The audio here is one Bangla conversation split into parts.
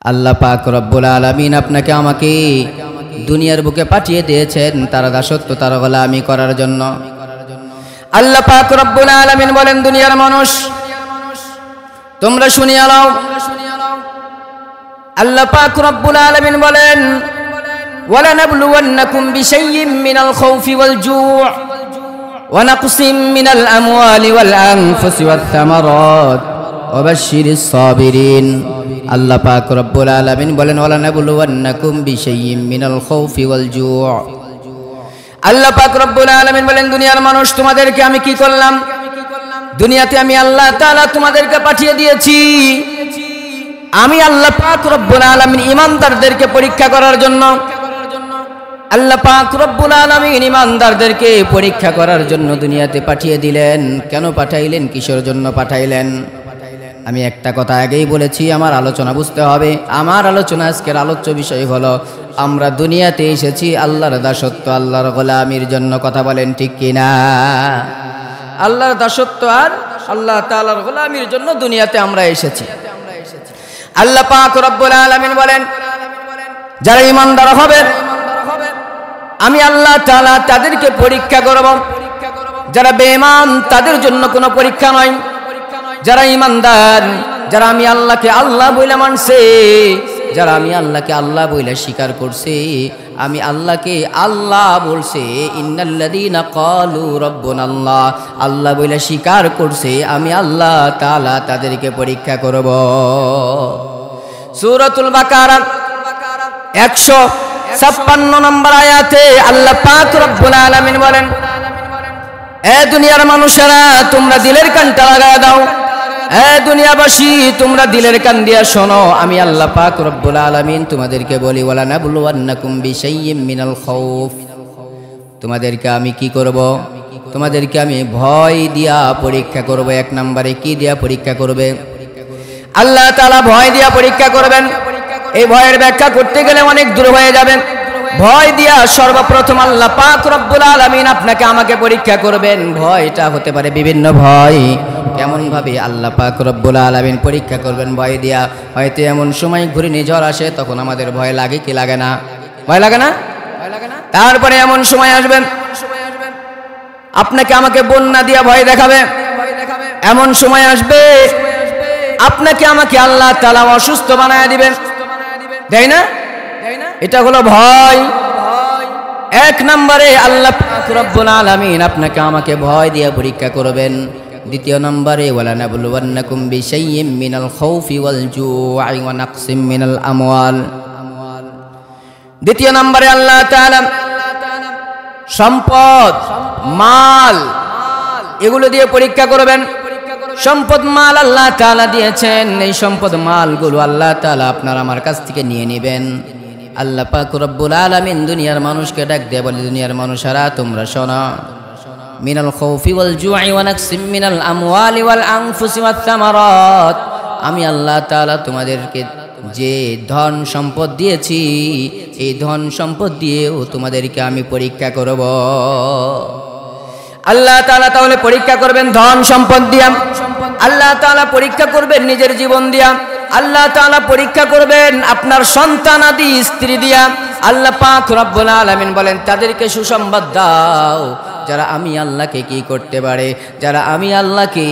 আল্লাহ পাক রব্বুল আলামিন আপনাকে আমাকে দুনিয়ার বুকে পাঠিয়ে দিয়েছেন তার দাসত্ব তার গোলামি করার জন্য। আল্লাহ পাক রব্বুল আলামিন বলেন, দুনিয়ার মানুষ তোমরা শুনিয়া নাও। আল্লাহ পাক রব্বুল আলামিন বলেন, ওয়ালানাবলুওয়ান্নাকুম বিশাইইম মিনাল খাউফি ওয়াল জু' ওয়া নাকসিম মিনাল আমওয়ালি ওয়াল আনফুসি ওয়াত থামারাত ওয়া বাশশিরিস সাবিরিন। আল্লাহ পাক রব্বুল আলামিন বলেন, ওয়ালানাবলুওয়ান্নাকুম বিশাইইম মিনাল খাউফি ওয়াল জু'। আল্লাহ পাক রব্বুল আলামিন বলেন, দুনিয়ার মানুষ তোমাদেরকে আমি কি করলাম? দুনিয়াতে আমি আল্লাহ তাআলা তোমাদেরকে পাঠিয়ে দিয়েছি। আমি আল্লাহ পাক রব্বুল আলামিন ঈমানদারদেরকে পরীক্ষা করার জন্য। আল্লাহ পাক রব্বুল আলামিন ঈমানদারদেরকে পরীক্ষা করার জন্য দুনিয়াতে পাঠিয়ে দিলেন। কেন পাঠাইলেন? কিসের জন্য পাঠাইলেন? আমি একটা কথা আগেই বলেছি, আমার আলোচনা বুঝতে হবে। আমার আলোচনা আজকের আলোচ্য বিষয় হলো, আমরা দুনিয়াতে এসেছি আল্লাহর দাসত্ব আল্লাহর গোলামির জন্য। কথা বলেন ঠিক কিনা? আল্লাহর দাসত্ব আর আল্লাহ তাআলার গোলামির জন্য দুনিয়াতে আমরা এসেছি। আল্লাহ পাক রব্বুল আলামিন বলেন, যারা ঈমানদার হবে আমি আল্লাহ তাআলা তাদেরকে পরীক্ষা করব। যারা বেঈমান তাদের জন্য কোনো পরীক্ষা নয়। যারা ঈমানদার, যারা আমি আল্লাহকে আল্লাহ বলে মানছে, যারা আমি আল্লাহকে আল্লাহ বলে স্বীকার করছে, আমি আল্লাহকে আল্লাহ বলছে, ইন্নাল্লাযীনা ক্বালু রাব্বুনাল্লাহ, আল্লাহ বলে স্বীকার করছে, আমি আল্লাহ তাআলা তাদেরকে পরীক্ষা করব। সূরাতুল বাকারা 156 নম্বর আয়াতে আল্লাহ পাক রব্বুল আলামিন বলেন, এ দুনিয়ার মানুষেরা তোমরা দিলের কানটা লাগায় দাও। এ দুনিয়াবাসী তোমরা দিলের কান দিয়া শোনো। আমি আল্লাহ পাক রব্বুল আলামিন তোমাদেরকে বলি, ওয়ালানাবলুওয়ান্নাকুম বিশাইইম মিনাল খাউফ, তোমাদেরকে আমি কি করব? তোমাদেরকে আমি ভয় দিয়া পরীক্ষা করব। এক নম্বরে কি দিয়া পরীক্ষা করবে? আল্লাহ তাআলা ভয় দিয়া পরীক্ষা করবেন। এই ভয়ের ব্যাখ্যা করতে গেলে অনেক দূর হয়ে যাবে। ভয় দিয়া সর্বপ্রথম আল্লাহ পাক রব্বুল আলামিন আপনাকে আমাকে পরীক্ষা করবেন। ভয়টা হতে পারে বিভিন্ন ভয়। কেমন ভাবে আল্লাহ পাক রব্বুল আলামিন পরীক্ষা করবেন? ভয় দিয়া। হয়তো এমন সময় ঘূর্ণিঝড় আসে, তখন আমাদের ভয় লাগে কি লাগে না? ভয় লাগে না? তারপরে এমন সময় আসবেন আপনাকে আমাকে বন্যা দিয়া ভয় দেখাবে। এমন সময় আসবে আপনাকে আমাকে আল্লাহ তাআলা অসুস্থ বানায় দিবেন, তাই না? এটা হলো ভয়। এক নম্বরে আল্লাহ পাক রব্বুল আলামিন আপনাকে আমাকে ভয় দিয়ে পরীক্ষা করবেন। দ্বিতীয় নম্বরে, ওয়ালানাবলুওয়ান্নাকুম বিশাইইম মিনাল খাউফি ওয়াল জু'i ওয়া নাকসিম মিনাল আমওয়াল। দ্বিতীয় নম্বরে আল্লাহ তাআলা সম্পদ, মাল, এগুলো দিয়ে পরীক্ষা করবেন। সম্পদ মাল আল্লাহ তাআলা দিয়েছেন। এই সম্পদ মালগুলো আল্লাহ তাআলা আপনার আমার কাছ থেকে নিয়ে নেবেন। আল্লাহ পাক রব্বুল আলামিন দুনিয়ার মানুষকে ডাক দিয়ে বলে, দুনিয়ার মানুষেরা তোমরা শোনো, মিনাল খাউফি ওয়াল জু'i ওয়া নাকসিম মিনাল আমওয়ালি ওয়াল আনফুসি ওয়াত থামারাত, আমি আল্লাহ তাআলা তোমাদেরকে যে ধন সম্পদ দিয়েছি, এই ধন সম্পদ দিয়েও তোমাদেরকে আমি পরীক্ষা করব। আল্লাহ তাআলা তাহলে পরীক্ষা করবেন ধন সম্পদ দিয়া। আল্লাহ তাআলা পরীক্ষা করবেন নিজের জীবন দিয়া। আল্লাহ তাআলা পরীক্ষা করবেন আপনার সন্তান আদি স্ত্রী দিয়া। আল্লাহ পাক রব্বুল আলামিন বলেন, তাদেরকে সুসংবাদ দাও যারা আমি আল্লাহকে কি করতে পারে, যারা আমি আল্লাহকে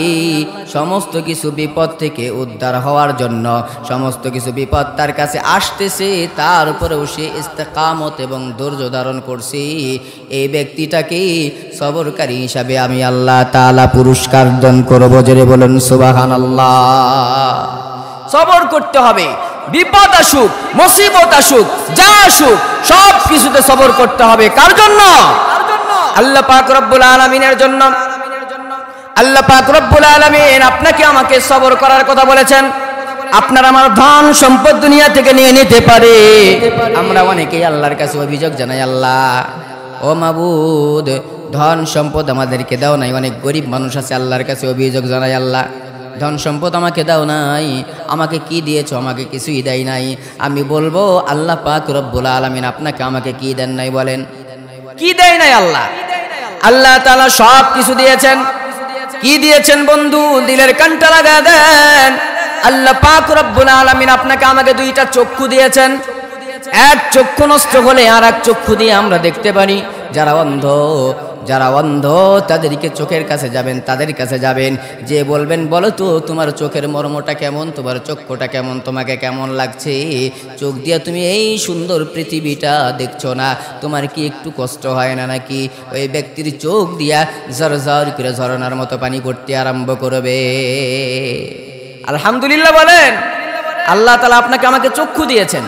সমস্ত কিছু বিপদ থেকে উদ্ধার হওয়ার জন্য, সমস্ত কিছু বিপদ তার কাছে আসতেছে, তার উপরেও সে ইস্তেকামত এবং ধৈর্য ধারণ করছে, এই ব্যক্তিটাকে সবরকারী হিসাবে আমি আল্লাহ তাআলা পুরস্কার দান করব। জোরে বলুন সুবহানাল্লাহ। সবর করতে হবে। বিপদ আসুক, মুসিবত আসুক, যা আসুক, সব কিছুতে সবর করতে হবে। কার জন্য? আল্লাহ পাক রব্বুল আলামিনের জন্য। আল্লাহ পাক রব্বুল আলামিন আপনাকে আমাকে সবর করার কথা বলেছেন। আপনার আমার ধন সম্পদ দুনিয়া থেকে নিয়ে নিতে পারে। আমরা অনেকেই আল্লাহর কাছে অভিযোগ জানাই, আল্লাহ ও মাবুদ ধন সম্পদ আমাদেরকে দাও নাই। অনেক গরিব মানুষ আছে আল্লাহর কাছে অভিযোগ জানাই, আল্লাহ ধন সম্পদ আমাকে দাও নাই, আমাকে কি দিয়েছো? আমাকে কিছুই দেয় নাই। আমি বলবো, আল্লাহ পাক রব্বুল আলামিন আপনাকে আমাকে কি দেন নাই? বলেন, কি দেয় নাই? আল্লাহ আল্লাহ তাআলা সব কিছু দিয়েছেন। কি দিয়েছেন বন্ধু? দিলের কানটা লাগা দেন। আল্লাহ পাক রব্বুল আলামিন আপনাকে আমাকে দুইটা চক্ষু দিয়েছেন। এক চক্ষু নষ্ট হলে আর এক চক্ষু দিয়ে আমরা দেখতে পারি। যারা অন্ধ তাদেরকে চোখের কাছে যাবেন, তাদের কাছে যাবেন, যে বলবেন বলো তো তোমার চোখের মর্মটা কেমন, তোমার চক্ষুটা কেমন, তোমাকে কেমন লাগছে? চোখ দিয়ে তুমি এই সুন্দর পৃথিবীটা দেখছো না, তোমার কি একটু কষ্ট হয় না নাকি? ওই ব্যক্তির চোখ দিয়া ঝরঝর করে ঝরনার মতো পানি পড়তে আরম্ভ করবে। আলহামদুলিল্লাহ বলেন। আল্লাহ তাআলা আপনাকে আমাকে চক্ষু দিয়েছেন।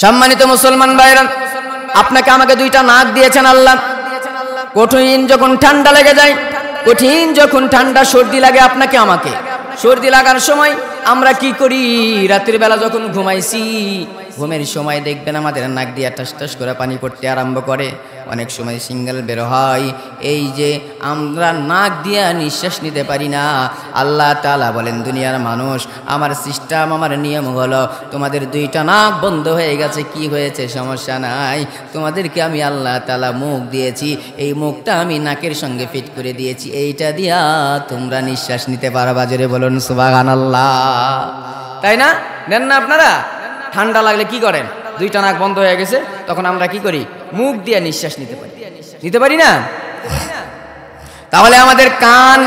সম্মানিত মুসলমান ভাইরা, আপনাকে আমাকে দুইটা নাক দিয়েছেন আল্লাহ। কঠিন যখন ঠান্ডা লেগে যায়, কঠিন যখন ঠান্ডা সর্দি লাগে আপনাকে আমাকে, সর্দি লাগার সময় আমরা কি করি? রাতের বেলা যখন ঘুমাইছি, ঘুমের সময় দেখবেন আমাদের নাক দিয়ে টাস টাস করে পানি পড়তে আরম্ভ করে, অনেক সময় সিঙ্গেল বের হয়। এই যে আমরা নাক দিয়ে নিঃশ্বাস নিতে পারি না। আল্লাহ তাআলা বলেন, দুনিয়ার মানুষ, আমার সিস্টেম, আমার নিয়ম হলো তোমাদের দুইটা নাক বন্ধ হয়ে গেছে, কি হয়েছে? সমস্যা নাই, তোমাদেরকে আমি আল্লাহ তাআলা মুখ দিয়েছি, এই মুখটা আমি নাকের সঙ্গে ফিট করে দিয়েছি, এইটা দিয়া তোমরা নিঃশ্বাস নিতে পারবা। জোরে বলুন সুবহানাল্লাহ। তাই না? নেন না আপনারা? ঠান্ডা লাগলে কি করেন? দুইটা নাক বন্ধ হয়ে গেছে, তখন আমরা কি করি? মুখ দিয়ে নিঃশ্বাস নিতে পারি না? তাহলে আমাদের কান,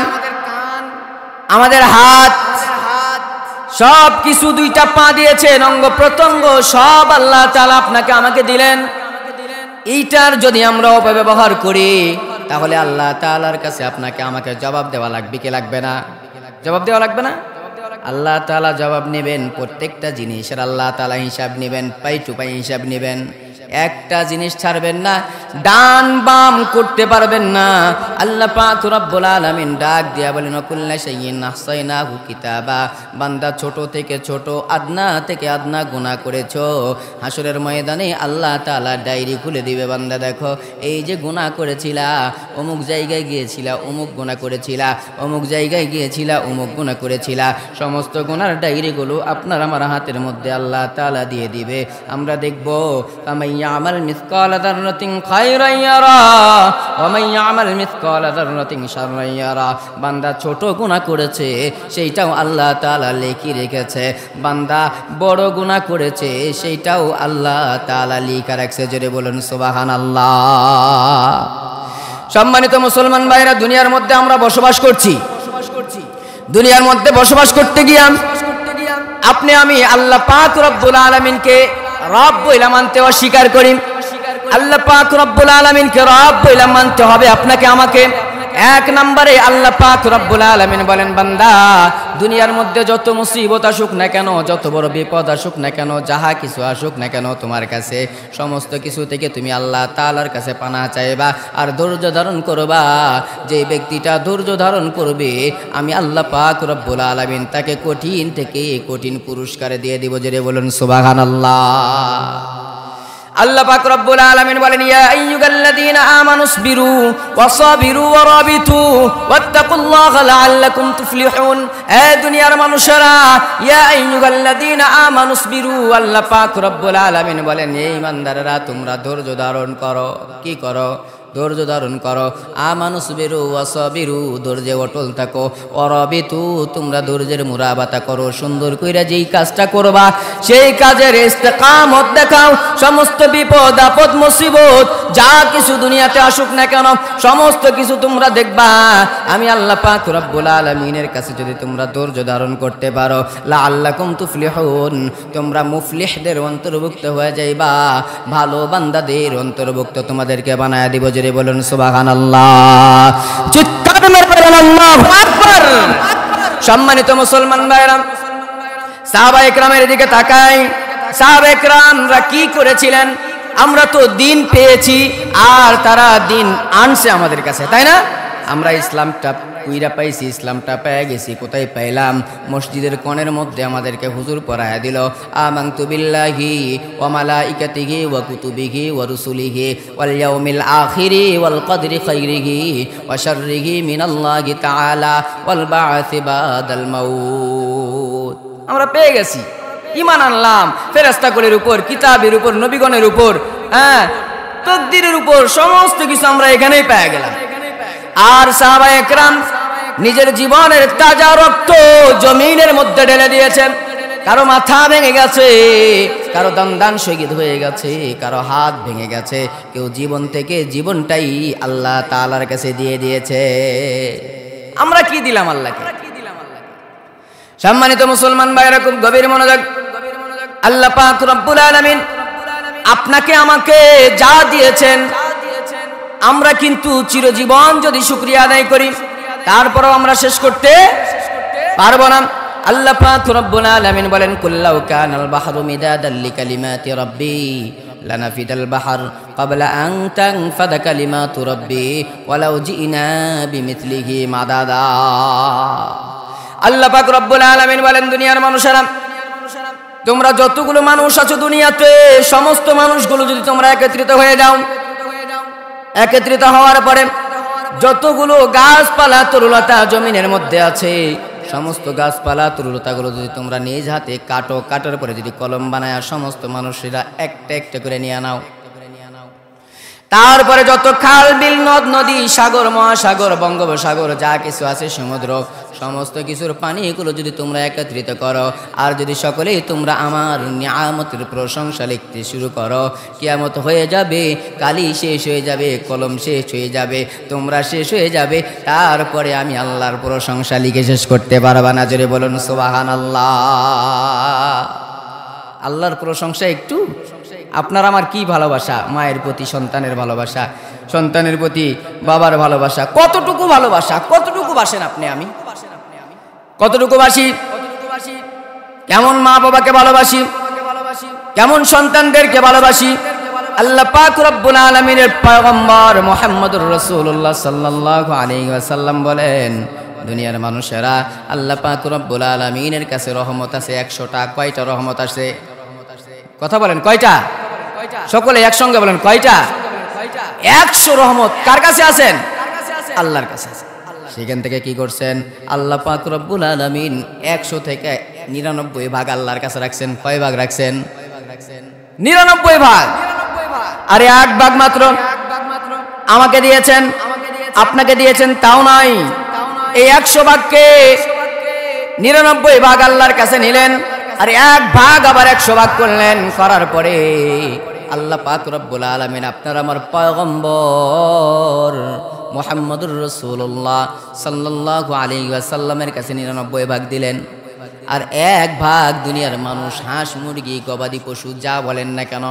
আমাদের হাত, সব কিছু, দুইটা পা দিয়েছেন, অঙ্গ প্রত্যঙ্গ সব আল্লাহ তাআলা আপনাকে আমাকে দিলেন। এইটার যদি আমরা অপব্যবহার করি তাহলে আল্লাহ তাআলার কাছে আপনাকে আমাকে জবাব দেওয়া লাগবে কি লাগবে না? জবাব দেওয়া লাগবে না? আল্লাহ তাআলা জবাব নেবেন প্রত্যেকটা জিনিসের। আল্লাহ তাআলা হিসাব নেবেন, পাই টু পাই হিসাব নেবেন। একটা জিনিস ছাড়বেন না, ডান বাম করতে পারবেন না। আল্লাহ পাক রব্বুল আলামিন ডাক দিয়া বলেন, কুল্লা শাইইন আহসাইনাহু কিতাবা। বান্দা ছোট থেকে ছোট, আদনা থেকে আদনা গুনাহ করেছো, হাসরের ময়দানে আল্লাহ তাআলা ডায়েরি খুলে দিবে, বান্দা দেখো এই যে গুনাহ করেছিলা, অমুক জায়গায় গিয়েছিলা, অমুক গুনাহ করেছিলা, অমুক জায়গায় গিয়েছিলা, অমুক গুনাহ করেছিলা, সমস্ত গুনার ডায়েরিগুলো আপনার আমার হাতের মধ্যে আল্লাহ তাআলা দিয়ে দিবে। আমরা দেখব, ইয়ামাল মিসকাল যাররাতিন খায়রান ইয়ারা ওয়া মান ইয়ামাল মিসকাল যাররাতিন শাররান ইয়ারা। বান্দা ছোট গুনাহ করেছে সেইটাও আল্লাহ তাআলা লিখে রেখেছে, বান্দা বড় গুনাহ করেছে সেইটাও আল্লাহ তাআলা লিখে রাখছে। জোরে বলুন সুবহানাল্লাহ। সম্মানিত মুসলমান ভাইরা, দুনিয়ার মধ্যে আমরা বসবাস করছি। দুনিয়ার মধ্যে বসবাস করতে গিয়ে আপনি আমি আল্লাহ পাক রব্বুল আলামিনকে রব বইলা মানতে অস্বীকার করি। আল্লাহ পাক রব্বুল আলামিনকে রব বইলা মানতে হবে আপনাকে আমাকে। এক নম্বরে আল্লাহ পাক রব্বুল আলামিন বলেন, বান্দা দুনিয়ার মধ্যে যত মুসিবত আসুক না কেন, যত বড় বিপদ আসুক না কেন, যাহা কিছু আসুক না কেন তোমার কাছে, সমস্ত কিছু থেকে তুমি আল্লাহ তাআলার কাছে পানাহ চাইবা আর ধৈর্য ধারণ করবা। যে ব্যক্তিটা ধৈর্য ধারণ করবে আমি আল্লাহ পাক রব্বুল আলামিন তাকে কঠিন থেকে কঠিন পুরস্কার দিয়ে দিব। জোরে বলুন সুবহানাল্লাহ। আল্লাহ পাক রব্বুল আলামিন বলেন, ইয়া আইয়ুহাল্লাযীনা আমানুসবিরু ওয়াসাবিরু ওয়ারাবিতু ওয়াত্তাকুল্লাহা লাআল্লাকুম তুফলিহুন। এ দুনিয়ার মানুষেরা, ইয়া আইয়ুহাল্লাযীনা আমানুসবিরু, আল্লাহ পাক রব্বুল আলামিন বলেন, এই ইমানদাররা তোমরা ধৈর্য ধারণ করো। কি করো? ধৈর্য ধারণ করো। আমানুসবিরু ওয়াসাবিরু, ধৈর্যে অটল থাকো। ওয়ারাবিতু, তোমরা ধৈর্যের মুরাবাতা করো। সুন্দর কইরা যেই কাজটা করবা সেই কাজের ইস্তেকামত দেখাও। সমস্ত বিপদ আপদ মুসিবত যা কিছু দুনিয়াতে আসুক না কেন, সমস্ত কিছু তোমরা দেখবা আমি আল্লাহ পাক রব্বুল আলামিনের কাছে যদি তোমরা ধৈর্য ধারণ করতে পারো, লাআল্লাকুম তুফলিহুন, তোমরা মুফলিহদের অন্তর্ভুক্ত হয়ে যাইবা, ভালো বান্দাদের অন্তর্ভুক্ত তোমাদেরকে বানায় দিব। জোরে বলুন সুবহানাল্লাহ। চিৎকার মেরে বলেন আল্লাহু আকবার। সম্মানিত মুসলমান ভাইরা, সাহাবায়ে কেরামের দিকে তাকাই। সাহাবায়ে কেরামরা কি করেছিলেন? আমরা তো দিন পেয়েছি আর তারা দিন আনছে আমাদের কাছে, তাই না? আমরা ইসলামটা কুইরা পাইছি, ইসলামটা পেয়ে গেছি। কোথায় পাইলাম? মসজিদের কোণের মধ্যে আমাদেরকে হুজুর পড়ায়া দিল, আমানতু বিল্লাহি ওয়া মালাইকাতিহি ওয়া কুতুবিহি ওয়া রুসুলিহি ওয়াল ইয়াউমিল আখিরি ওয়াল কদরি খাইরিহি ওয়া শাররিহি মিনাল্লাহি তাআলা ওয়াল বা'সি বাদাল মাউত। আমরা পেয়ে গেছি, ঈমান আনলাম ফেরেশতাকুলের উপর, কিতাবের উপর, নবীগণের উপর, তাকদীরের উপর, সমস্ত কিছু আমরা এখানেই পেয়ে গেলাম। আর সাহাবায়ে কেরাম নিজের জীবনের তাজা রক্ত জমিনের মধ্যে ঢেলে দিয়েছেন। কারো মাথা ভেঙে গেছে, কারো দান শহীদ হয়ে গেছে, কারো হাত ভেঙে গেছে, কেউ জীবন থেকে জীবনটাই আল্লাহ তাআলার কাছে দিয়ে দিয়েছে। আমরা কি দিলাম আল্লাহকে? সম্মানিত মুসলমান ভাইরা, খুব গভীর মনোযোগ। আল্লাহ পাক রব্বুল আলামিন আপনাকে আমাকে যা দিয়েছেন, আমরা কিন্তু চিরজীবন যদি শুকরিয়া আদায় করি তারপরেও আমরা শেষ করতে পারবো না। আল্লাহ পাক রব্বুল আলামিন বলেন, কুল্লাউ কানাল বাহরু মিদাদাল লিকালিমাতি রাব্বি লানাফিদাল বাহর ক্বাবলা আন তানফাদা কালিমাতু রাব্বি ওয়ালাউ জিনা বিমিথলিহি মাদাদা। আল্লাহ পাক রব্বুল আলামিন বলেন, দুনিয়ার মানুষেরা, তোমরা যতগুলো মানুষ আছো দুনিয়াতে, সমস্ত মানুষগুলো যদি তোমরা একত্রিত হয়ে যাও, একত্রিত হওয়ার পরে যতগুলো গাছপালা তরুলতা জমিনের মধ্যে আছে, সমস্ত গাছপালা তরুলতাগুলো যদি তোমরা নিজ হাতে কাটো, কাটার পরে যদি কলম বানায় সমস্ত মানুষেরা একটা একটা করে নিয়ে নাও, তারপরে যত খাল বিল নদ নদী সাগর মহাসাগর বঙ্গোপসাগর যা কিছু আছে সমুদ্র, সমস্ত কিছুর পানিগুলো যদি তোমরা একত্রিত করো, আর যদি সকলেই তোমরা আমার নিয়ামতের প্রশংসা লিখতে শুরু করো, কিয়ামত হয়ে যাবে, কালি শেষ হয়ে যাবে, কলম শেষ হয়ে যাবে, তোমরা শেষ হয়ে যাবে, তারপরে আমি আল্লাহর প্রশংসা লিখে শেষ করতে পারবা না। জোরে বলুন সুবহানাল্লাহ। আল্লাহর প্রশংসা একটু, আপনার আমার কি ভালোবাসা, মায়ের প্রতি সন্তানের ভালোবাসা, সন্তানের প্রতি বাবার ভালোবাসা, কতটুকু ভালোবাসা, কতটুকু বাসেন আপনি, আমি কতটুকু বাসি, কেমন মা বাবাকে ভালোবাসি, কেমন সন্তানদেরকে ভালোবাসি। আল্লাহ পাক রব্বুল আলামিনের পয়গম্বর মুহাম্মদুর রাসূলুল্লাহ সাল্লাল্লাহু আলাইহি ওয়াসাল্লাম বলেন, দুনিয়ার মানুষেরা আল্লাহ পাক রব্বুল আলামিনের কাছে রহমত আছে 100টা। কয়টা রহমত আছে? কথা বলেন, কয়টা? সকলে একসঙ্গে বলেন, কয়টা? 100 রহমত কার কাছে আছেন? আল্লাহর কাছে আছে। সেখান থেকে কি করছেন? আল্লাহ পাক রব্বুল আলামিন 100 থেকে 99 ভাগ আল্লাহর কাছে রাখছেন। কয় ভাগ রাখছেন? 99 ভাগ। আরে 1 ভাগ মাত্র আমাকে দিয়েছেন, আপনাকে দিয়েছেন, তাও নাই। এই 100 ভাগকে 99 ভাগ আল্লাহর কাছে নিলেন, আর 1 ভাগ আবার 100 ভাগ করলেন। করার পরে আল্লাহ পাক রব্বুল আলামিন আপনার আমার পয়গম্বর মুহাম্মদুর রাসূলুল্লাহ সাল্লাল্লাহু আলাইহি ওয়াসাল্লামের কাছে 99 ভাগ দিলেন। আর 1 ভাগ দুনিয়ার মানুষ, হাঁস মুরগি গবাদি পশু যা বলেন না কেন,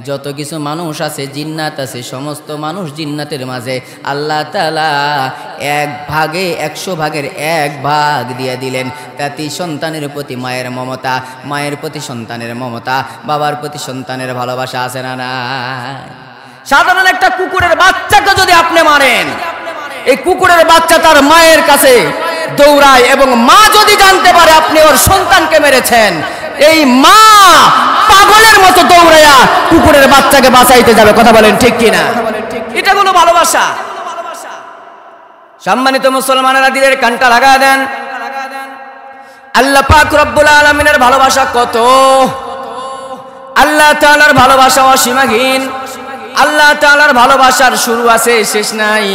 যত কিছু মানুষ আছে, জিন্নাত আছে, সমস্ত মানুষ জিন্নাতের মাঝে আল্লাহ তাআলা 1 ভাগে 100 ভাগের 1 ভাগ দিয়ে দিলেন। তাতে সন্তানের প্রতি মায়ের মমতা, মায়ের প্রতি সন্তানের মমতা, বাবার প্রতি সন্তানের ভালোবাসা আছে না না? সাধারণ একটা কুকুরের বাচ্চাকে যদি আপনি মারেন, এই কুকুরের বাচ্চা তার মায়ের কাছে দৌড়ায়, এবং মা যদি জানতে পারে আপনি ওর সন্তানকে মেরেছেন, এই মা পাগলের মতো দৌড়াইয়া কুকুরের বাচ্চাকে বাঁচাইতে যাবে। কথা বলেন ঠিক কিনা? এটা হলো ভালোবাসা। সম্মানিত মুসলমানেরা, দিলের কানটা লাগায় দেন। আল্লাহ পাক রব্বুল আলামিনের ভালোবাসা কত! আল্লাহ তাআলার ভালোবাসা অসীমহীন। আল্লাহ তাআলার ভালোবাসার শুরু আছে, শেষ নাই।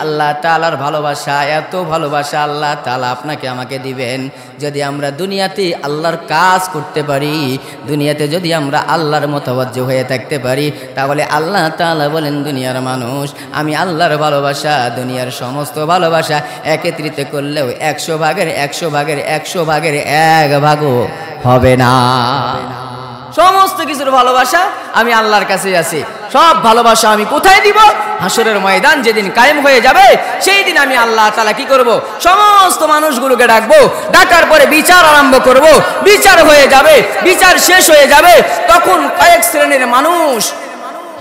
আল্লাহ তাআলার ভালোবাসা এত ভালোবাসা আল্লাহ তাআলা আপনাকে আমাকে দিবেন যদি আমরা দুনিয়াতে আল্লাহর কাজ করতে পারি, দুনিয়াতে যদি আমরা আল্লাহর মোতাবাজ্জে হয়ে থাকতে পারি, তাহলে আল্লাহ তাআলা বলেন, দুনিয়ার মানুষ, আমি আল্লাহর ভালোবাসা দুনিয়ার সমস্ত ভালোবাসা একত্রিত করলেও 100 ভাগের 100 ভাগের 100 ভাগের 1 ভাগও হবে না। সমস্ত কিছুর ভালোবাসা আমি আল্লাহর কাছে আছে। সব ভালোবাসা আমি কোথায় দিব? হাসরের ময়দান যেদিন কায়েম হয়ে যাবে, সেই দিন আমি আল্লাহ তাআলা কি করব? সমস্ত মানুষগুলোকে ডাকবো, ডাকার পরে বিচার আরম্ভ করব। বিচার হয়ে যাবে, বিচার শেষ হয়ে যাবে, তখন কয়েক শ্রেণীর মানুষ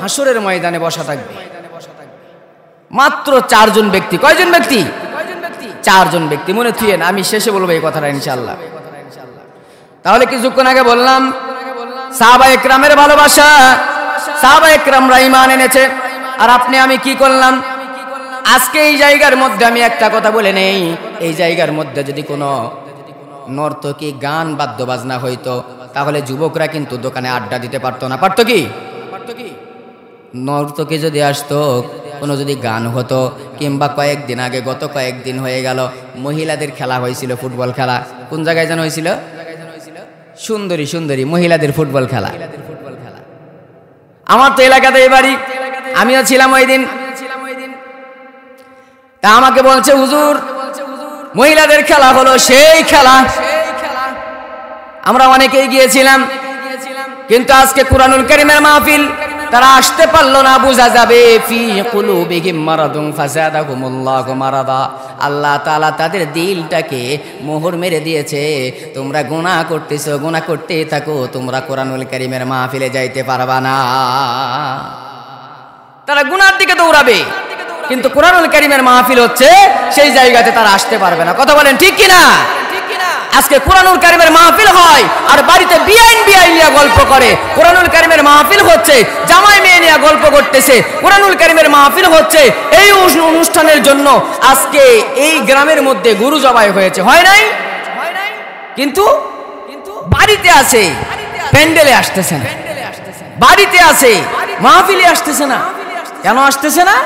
হাসরের ময়দানে বসা থাকবে। মাত্র 4 জন ব্যক্তি। কয়জন ব্যক্তি? 4 জন ব্যক্তি। মনে থুয়েন, আমি শেষে বলবো এই কথাটা ইনশাআল্লাহ। তাহলে কিছুক্ষণ আগে বললাম সাহাবায়ে কেরামের ভালোবাসা, সাহাবায়ে কেরামরা ঈমান এনেছে। আর আপনি আমি কি করলাম? আজকে এই জায়গার মধ্যে আমি একটা কথা বলে নেই, এই জায়গার মধ্যে যদি কোনো নর্তকী গান বাদ্য বাজনা হইতো, তাহলে যুবকরা কিন্তু দোকানে আড্ডা দিতে পারতো না। পারতো কি? নর্তকী যদি আসতো, কোনো যদি গান হতো, কিংবা কয়েকদিন আগে গত কয়েকদিন হয়ে গেল মহিলাদের খেলা হয়েছিল, ফুটবল খেলা। কোন জায়গায় যেন হয়েছিল? সুন্দরী সুন্দরী মহিলাদের ফুটবল খেলা। আমার তো এলাকাতে বাড়ি, আমিও ছিলাম ওই দিন। তা আমাকে বলছে হুজুর মহিলাদের খেলা হলো সেই খেলা। আমরা অনেকেই গিয়েছিলাম, কিন্তু আজকে কুরআনুল কারীমের মাহফিল, তারা আসতে পারলো না। বোঝা যাবে ফি কুলুবিহিম মারাদুন ফাযাদাহুমুল্লাহু মারাদা, আল্লাহ তাআলা তাদের দিলটাকে মোহর মেরে দিয়েছে। তোমরা গুনাহ করতেছো, গুনাহ করতে থাকো, তোমরা কুরআনুল কারীমের মাহফিলে যাইতে পারবা না। তারা গুনার দিকে দৌড়াবে, কিন্তু কুরআনুল কারীমের মাহফিল হচ্ছে সেই জায়গাতে তারা আসতে পারবে না। কথা বলেন ঠিক কিনা? আজকে কুরআনুল কারীমের মাহফিল হয় আর বাড়িতে বিআইন নিয়ে গল্প করে। কুরআনুল কারীমের মাহফিল হচ্ছে জামাই মেয়ে নিয়ে গল্প করতেছে। কুরআনুল কারীমের মাহফিল হচ্ছে এই অনুষ্ঠানের জন্য আজকে এই গ্রামের মধ্যে গরু জবাই হয়েছে, হয় নাই? কিন্তু বাড়িতে আছে, প্যান্ডেলে আসতেছে না। বাড়িতে আছে, মাহফিলে আসতেছে না। কেন আসতেছে না?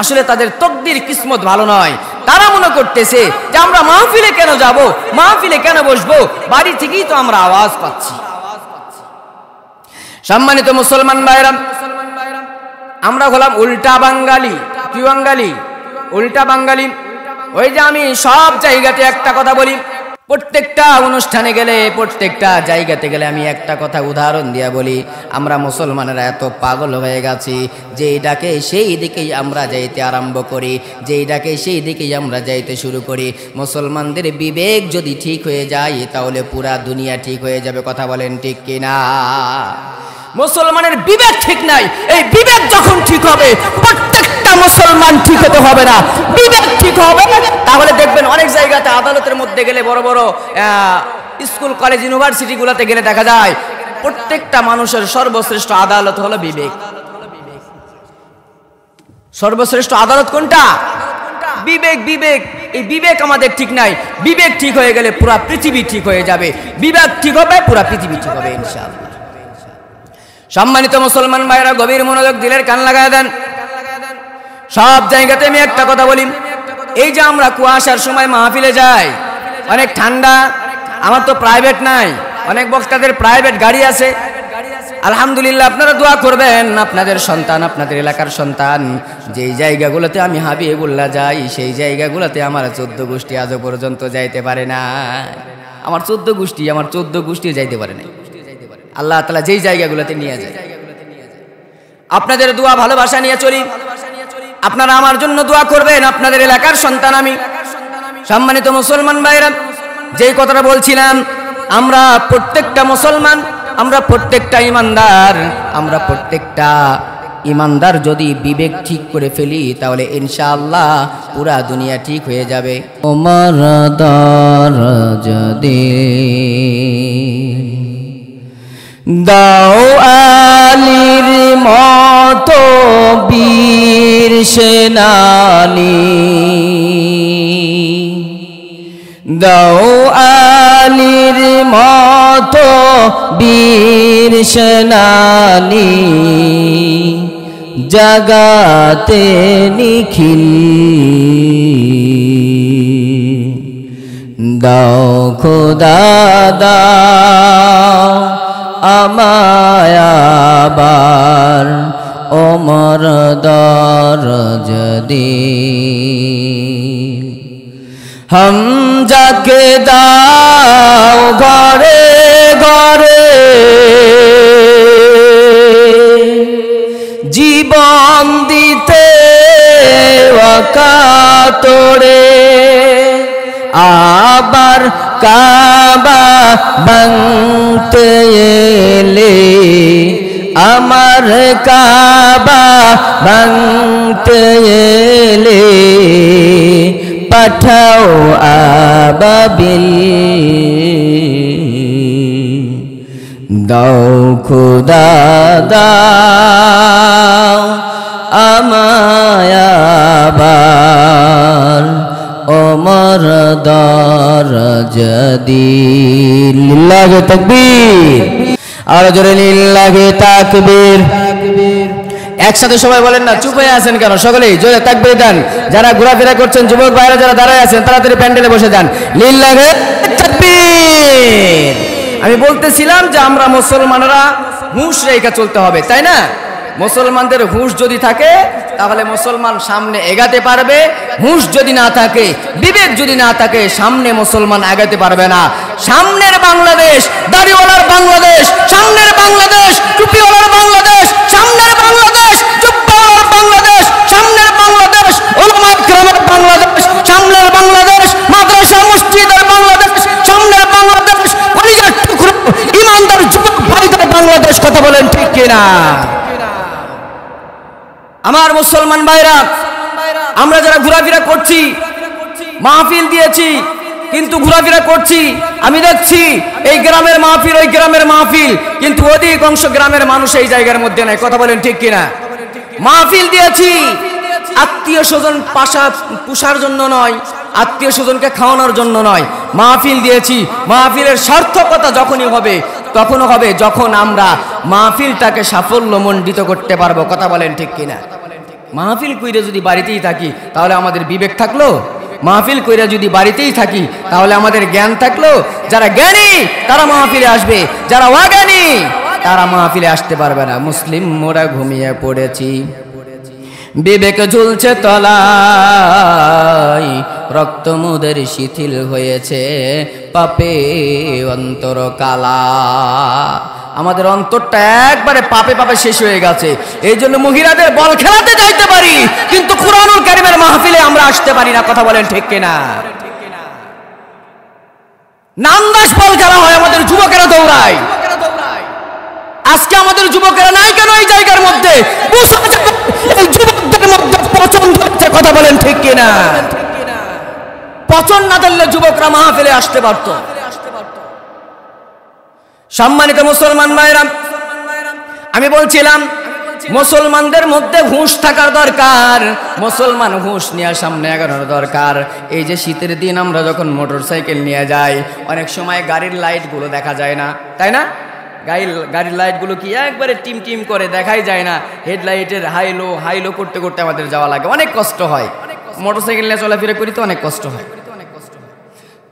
আসলে তাদের তকদির কিসমত ভালো নয়। তারা মনে করতেছে যে আমরা মাহফিলে কেন যাব, মাহফিলে কেন বসবো, বাড়ি থেকেই তো আমরা আওয়াজ পাচ্ছি। সম্মানিত মুসলমান ভাইরা, আমরা হলাম উল্টা বাঙালি। কি বাঙালি? উল্টা বাঙালি। ওই যে আমি সব জায়গাতে একটা কথা বলি, প্রত্যেকটা অনুষ্ঠানে গেলে, প্রত্যেকটা জায়গাতে গেলে আমি একটা কথা উদাহরণ দিয়া বলি, আমরা মুসলমানেরা এত পাগল হয়ে গেছি যে এটাকে সেই দিকেই আমরা যাইতে আরম্ভ করি, যে এটাকে সেই দিকেই আমরা যাইতে শুরু করি। মুসলমানদের বিবেক যদি ঠিক হয়ে যায় তাহলে পুরা দুনিয়া ঠিক হয়ে যাবে। কথা বলেন ঠিক কিনা? মুসলমানের বিবেক ঠিক নাই। এই বিবেক যখন ঠিক হবে, প্রত্যেকটা মুসলমান ঠিক হতে হবে না, বিবেক ঠিক হবে। তাহলে দেখবেন অনেক জায়গাতে আদালতের মধ্যে গেলে, বড় বড় স্কুল কলেজ ইউনিভার্সিটি গুলাতে গেলে দেখা যায় প্রত্যেকটা মানুষের সর্বশ্রেষ্ঠ আদালত হলো বিবেক। সর্বশ্রেষ্ঠ আদালত কোনটা? বিবেক। বিবেক, এই বিবেক আমাদের ঠিক নাই। বিবেক ঠিক হয়ে গেলে পুরা পৃথিবী ঠিক হয়ে যাবে। বিবেক ঠিক হবে, পুরা পৃথিবী ঠিক হবে ইনশাআল্লাহ। সম্মানিত মুসলমান ভাইরা, গভীর মনোযোগ, দিলের কান লাগায় দেন। সব জায়গাতে আমি একটা কথা বলি, এই যে আমরা কুয়াশার সময় মাহফিলে যাই, অনেক ঠান্ডা, আমার তো প্রাইভেট নাই, অনেক বক্তাদের প্রাইভেট গাড়ি আছে। আলহামদুলিল্লাহ, আপনারা দোয়া করবেন আপনাদের সন্তান, আপনাদের এলাকার সন্তান যেই জায়গাগুলোতে আমি হাবিবুল্লাহ যাই, সেই জায়গাগুলোতে আমার 14 গোষ্ঠী আজও পর্যন্ত যাইতে পারে না। আমার 14 গোষ্ঠী যাইতে পারে না। আল্লাহ তাআলা যেই জায়গাগুলোতে নিয়ে যায়, আপনাদের দোয়া ভালোবাসা নিয়ে চলি। আপনারা আমার জন্য দোয়া করবেন, আপনাদের এলাকার সন্তান আমি। সম্মানিত মুসলমান ভাইরা, যেই কথাটা বলছিলাম, আমরা প্রত্যেকটা মুসলমান, আমরা প্রত্যেকটা ইমানদার, আমরা প্রত্যেকটা ইমানদার যদি বিবেক ঠিক করে ফেলি তাহলে ইনশাআল্লাহ পুরা দুনিয়া ঠিক হয়ে যাবে। ওমর দরজদে দাও আলীর মতো বীর সেনানী, দাও আলীর মতো বীর সেনানী, জাগাতে নিখিল দাও খোদা, দাও আমায় আবার ওমর দরজদে। হামজাকে দাও ঘরে ঘরে, জীবন দিতে ওয়াকাতরে, আবার কাবা ভাঙতে এলে, আমার কাবা ভাঙতে এলে, পাঠাও আবাবিল, দাও খোদা দাও আমায় আবার ওমর দরজদে। লিল্লাহি তাকবীর, আর জোরে লিল্লাহি তাকবীর। একসাথে সবাই বলেন না, চুপ হয়ে আছেন কেন? সকলেই জোরে তাকবীর দেন। যারা ঘোরাফেরা করছেন, যুবক ভাইরা যারা দাঁড়ায় আছেন, তাড়াতাড়ি প্যান্ডেলে বসে যান। লিল্লাহি তাকবীর। আমি বলতেছিলাম যে আমরা মুসলমানরা হুঁশ রেখে চলতে হবে, তাই না? মুসলমানদের হুঁশ যদি থাকে তাহলে মুসলমান সামনে এগাতে পারবে। হুঁশ যদি না থাকে, বিবেক যদি না থাকে, সামনে মুসলমান আগাতে পারবে না। সামনের বাংলাদেশ, দাড়িওয়ালার বাংলাদেশ, সামনের বাংলাদেশ, টুপিওয়ালার বাংলাদেশ, সামনের বাংলাদেশ, জুব্বাওয়ালার বাংলাদেশ, সামনের বাংলাদেশ, উলামায়ে কেরামের বাংলাদেশ, সামনের বাংলাদেশ, মাদ্রাসা মসজিদের বাংলাদেশ, সামনের বাংলাদেশ, কলিজার টুকরো ইমানদার যুবক ভাইদের বাংলাদেশ। কথা বলেন ঠিক কিনা? আমার মুসলমান ভাইরা, আমরা যারা ঘোরাফেরা করছি, মাহফিল দিয়েছি, কিন্তু ঘোরাফেরা করছি, আমি দেখছি এই গ্রামের মাহফিল, ওই গ্রামের মাহফিল, কিন্তু অধিকাংশ গ্রামের মানুষ এই জায়গার মধ্যে নাই। কথা বলেন ঠিক কিনা? মাহফিল দিয়েছি আত্মীয় স্বজন পোষার জন্য নয়, আত্মীয় স্বজনকে খাওয়ানোর জন্য নয়। মাহফিল দিয়েছি, মাহফিলের সার্থকতা যখনই হবে, তখনও হবে যখন আমরা মাহফিলটাকে সাফল্যমণ্ডিত করতে পারবো। কথা বলেন ঠিক কিনা? মাহফিল কইরে যদি বাড়িতেই থাকি তাহলে আমাদের বিবেক থাকলো? মাহফিল কইরা যদি বাড়িতেই থাকি তাহলে আমাদের জ্ঞান থাকলো? যারা জ্ঞানী তারা মাহফিলে আসবে, যারা অজ্ঞানী তারা মাহফিলে আসতে পারবে না। মুসলিম মোরা ঘুমিয়ে পড়েছি, বিবেক ঝুলছে তলায়, রক্ত মুদের শিথিল হয়েছে, পাপে অন্তর কালা। আমাদের অন্তরটা একবারে পাপে পাপে শেষ হয়ে গেছে। এই জন্য মহিলাদের বল খেলাতে যাইতে পারি, কিন্তু কুরআনুল কারীমের মাহফিলে আমরা আসতে পারি না। কথা বলেন ঠিক কিনা? নামদাস বল খেলা হয়, আমাদের যুবকেরা দৌড়ায়। আজকে আমাদের যুবকেরা নাই কেন এই জায়গার মধ্যে? এই যুবকদের মধ্যে পছন্দ হচ্ছে। কথা বলেন ঠিক কিনা? পছন্দ না দিলে যুবকরা মাহফিলে আসতে পারত। সম্মানিত মুসলমান ভাইরা, আমি বলছিলাম মুসলমানদের মধ্যে হুঁশ থাকার দরকার। মুসলমান হুঁশ নিয়ে সামনে এগানোর দরকার। এই যে শীতের দিন আমরা যখন মোটরসাইকেল নিয়ে যাই, অনেক সময় গাড়ির লাইটগুলো দেখা যায় না, তাই না? গাড়ির লাইটগুলো কি একবারে টিম টিম করে, দেখাই যায় না। হেডলাইটের হাইলো করতে করতে আমাদের যাওয়া লাগে, অনেক কষ্ট হয়। মোটরসাইকেল নিয়ে চলাফেরা করি তো অনেক কষ্ট হয়।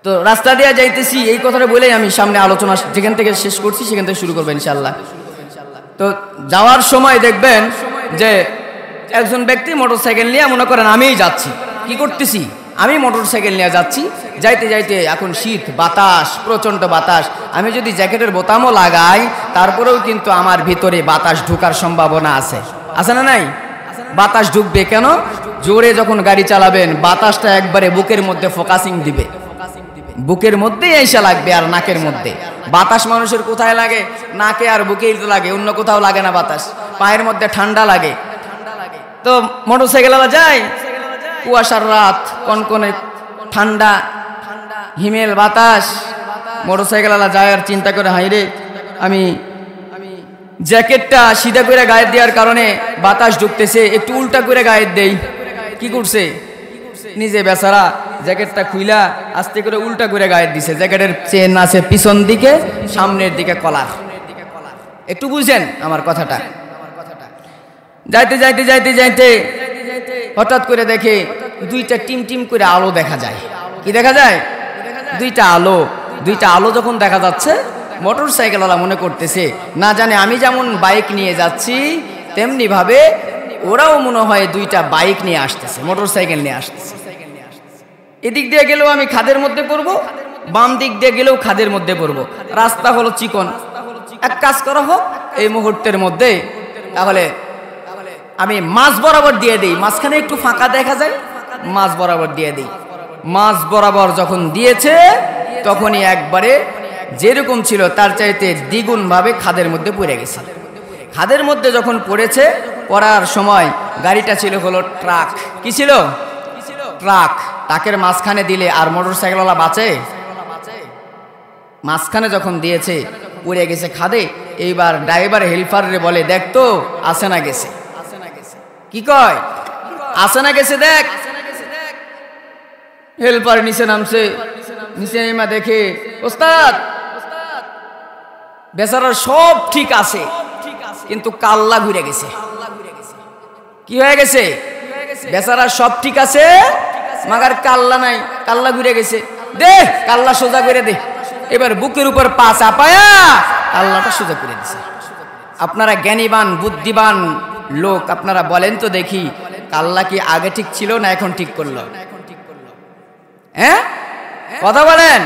তো রাস্তা দিয়ে যাইতেছি, এই কথাটা বলেই আমি সামনে আলোচনা যেখান থেকে শেষ করছি সেখান থেকে শুরু করবো ইনশাল্লাহ। তো যাওয়ার সময় দেখবেন যে একজন ব্যক্তি মোটরসাইকেল নিয়ে, মনে করেন আমিই যাচ্ছি, কি করতেছি, আমি মোটরসাইকেল নিয়ে যাচ্ছি, যাইতে যাইতে এখন শীত, বাতাস, প্রচণ্ড বাতাস। আমি যদি জ্যাকেটের বোতামও লাগাই তারপরেও কিন্তু আমার ভিতরে বাতাস ঢোকার সম্ভাবনা আছে, আছে না নাই? বাতাস ঢুকবে কেন? জোরে যখন গাড়ি চালাবেন বাতাসটা একবারে বুকের মধ্যে ফোকাসিং দিবে, বুকের মধ্যেই এসে লাগবে। আর নাকের মধ্যে বাতাস মানুষের কোথায় লাগে? নাকে আর বুকেই তো লাগে, অন্য কোথাও লাগে না বাতাস। পায়ের মধ্যে ঠান্ডা লাগে। তো মোটরসাইকেলওয়ালা যায়, কুয়াশার রাত, কনকনে ঠান্ডা, হিমেল বাতাস, মোটরসাইকেলওয়ালা যায় আর চিন্তা করে, হাইরে আমি জ্যাকেটটা সিধা করে গায়ে দেওয়ার কারণে বাতাস ঢুকতেছে, একটু উল্টা করে গায়ে দেই। কি করছে? নিজে বেচারা জ্যাকেটটা খুইলা আস্তে করে উল্টা করে গায়ে দিছে। জ্যাকেটের চেন আছে পিছন দিকে, সামনের দিকে কলার। একটু বুঝেন আমার কথাটা। যাইতে যাইতে যাইতে যাইতে হঠাৎ করে দেখে দুইটা টিম টিম করে আলো দেখা যায়। কি দেখা যায়? দুইটা আলো যখন দেখা যাচ্ছে, মোটরসাইকেলওয়ালা মনে করতেছে না জানে আমি যেমন বাইক নিয়ে যাচ্ছি তেমনি ভাবে ওরাও মনে হয় দুইটা বাইক নিয়ে আসতেছে, মোটরসাইকেল নিয়ে আসতেছে। এদিক দিয়ে গেলেও আমি খাদের মধ্যে পড়বো, বাম দিক দিয়ে গেলেও খাদের মধ্যে পড়বো। রাস্তা হলো চিকন। এক কাজ করা হোক এই মুহূর্তের মধ্যে, তাহলে আমি মাঝ বরাবর দিয়ে দিই, মাঝখানে একটু ফাঁকা দেখা যায়, মাঝ বরাবর দিয়ে দিই। মাঝ বরাবর যখন দিয়েছে তখনই একবারে যেরকম ছিল তার চাইতে দ্বিগুণ ভাবে খাদের মধ্যে পড়ে গেছে। খাদের মধ্যে যখন পড়েছে, পড়ার সময় গাড়িটা ছিল হলো ট্রাক। কি ছিল? ট্রাক। ট্রাকের মাঝখানে দিলে আর মোটরসাইকেলওয়ালা বাঁচে? মাঝখানে যখন দিয়েছে পড়ে গেছে খাদে। এইবার ড্রাইভার হেল্পারে বলে, দেখ তো আসে না গেছে। কি কয়? আসে না গেছে দেখ। হেল্পার নিচে নামছে, নিচে নেমা দেখে, ওস্তাদ বেচারার সব ঠিক আছে কিন্তু কাল্লা ঘুরে গেছে। কি হয়ে গেছে? বেচারা সব ঠিক আছে, মাগার কাল্লা নাই, কাল্লা ঘুরে গেছে। দে কাল্লা সোজা করে দে। এবার বুকের উপর পা চাপায়া কাল্লাটা সোজা করে দিছে। আপনারা জ্ঞানীবান বুদ্ধিবান লোক, আপনারা বলেন তো দেখি, কাল্লা কি আগে ঠিক ছিল না এখন ঠিক করলো? হ্যাঁ, কথা বলেন।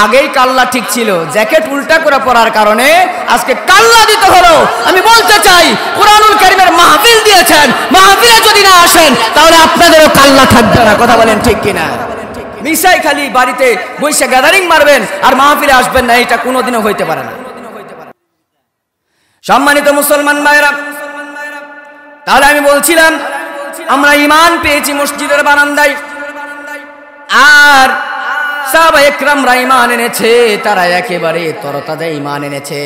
আগেই কাল্লা ঠিক ছিল, জ্যাকেট উল্টা করে পরার কারণে আজকে কাল্লা দিতে হলো। আমি বলতে চাই, কুরআনুল কারীমের মাহফিল দিয়েছেন, মাহফিলে যদি না আসেন তাহলে আপনাদেরও কাল্লা থাকবে না। কথা বলেন ঠিক কিনা? মিসাই খালি বাড়িতে বসে গ্যাদারিং মারবেন আর মাহফিলে আসবেন না, এটা কোনোদিনও হইতে পারে না। সম্মানিত মুসলমান ভাইরা, তাহলে আমি বলছিলাম আমরা ঈমান পেয়েছি মসজিদের বারান্দায়, আর সাহাবা একরামরা ঈমান এনেছে, তারা একেবারে তরতাজা ঈমান এনেছে।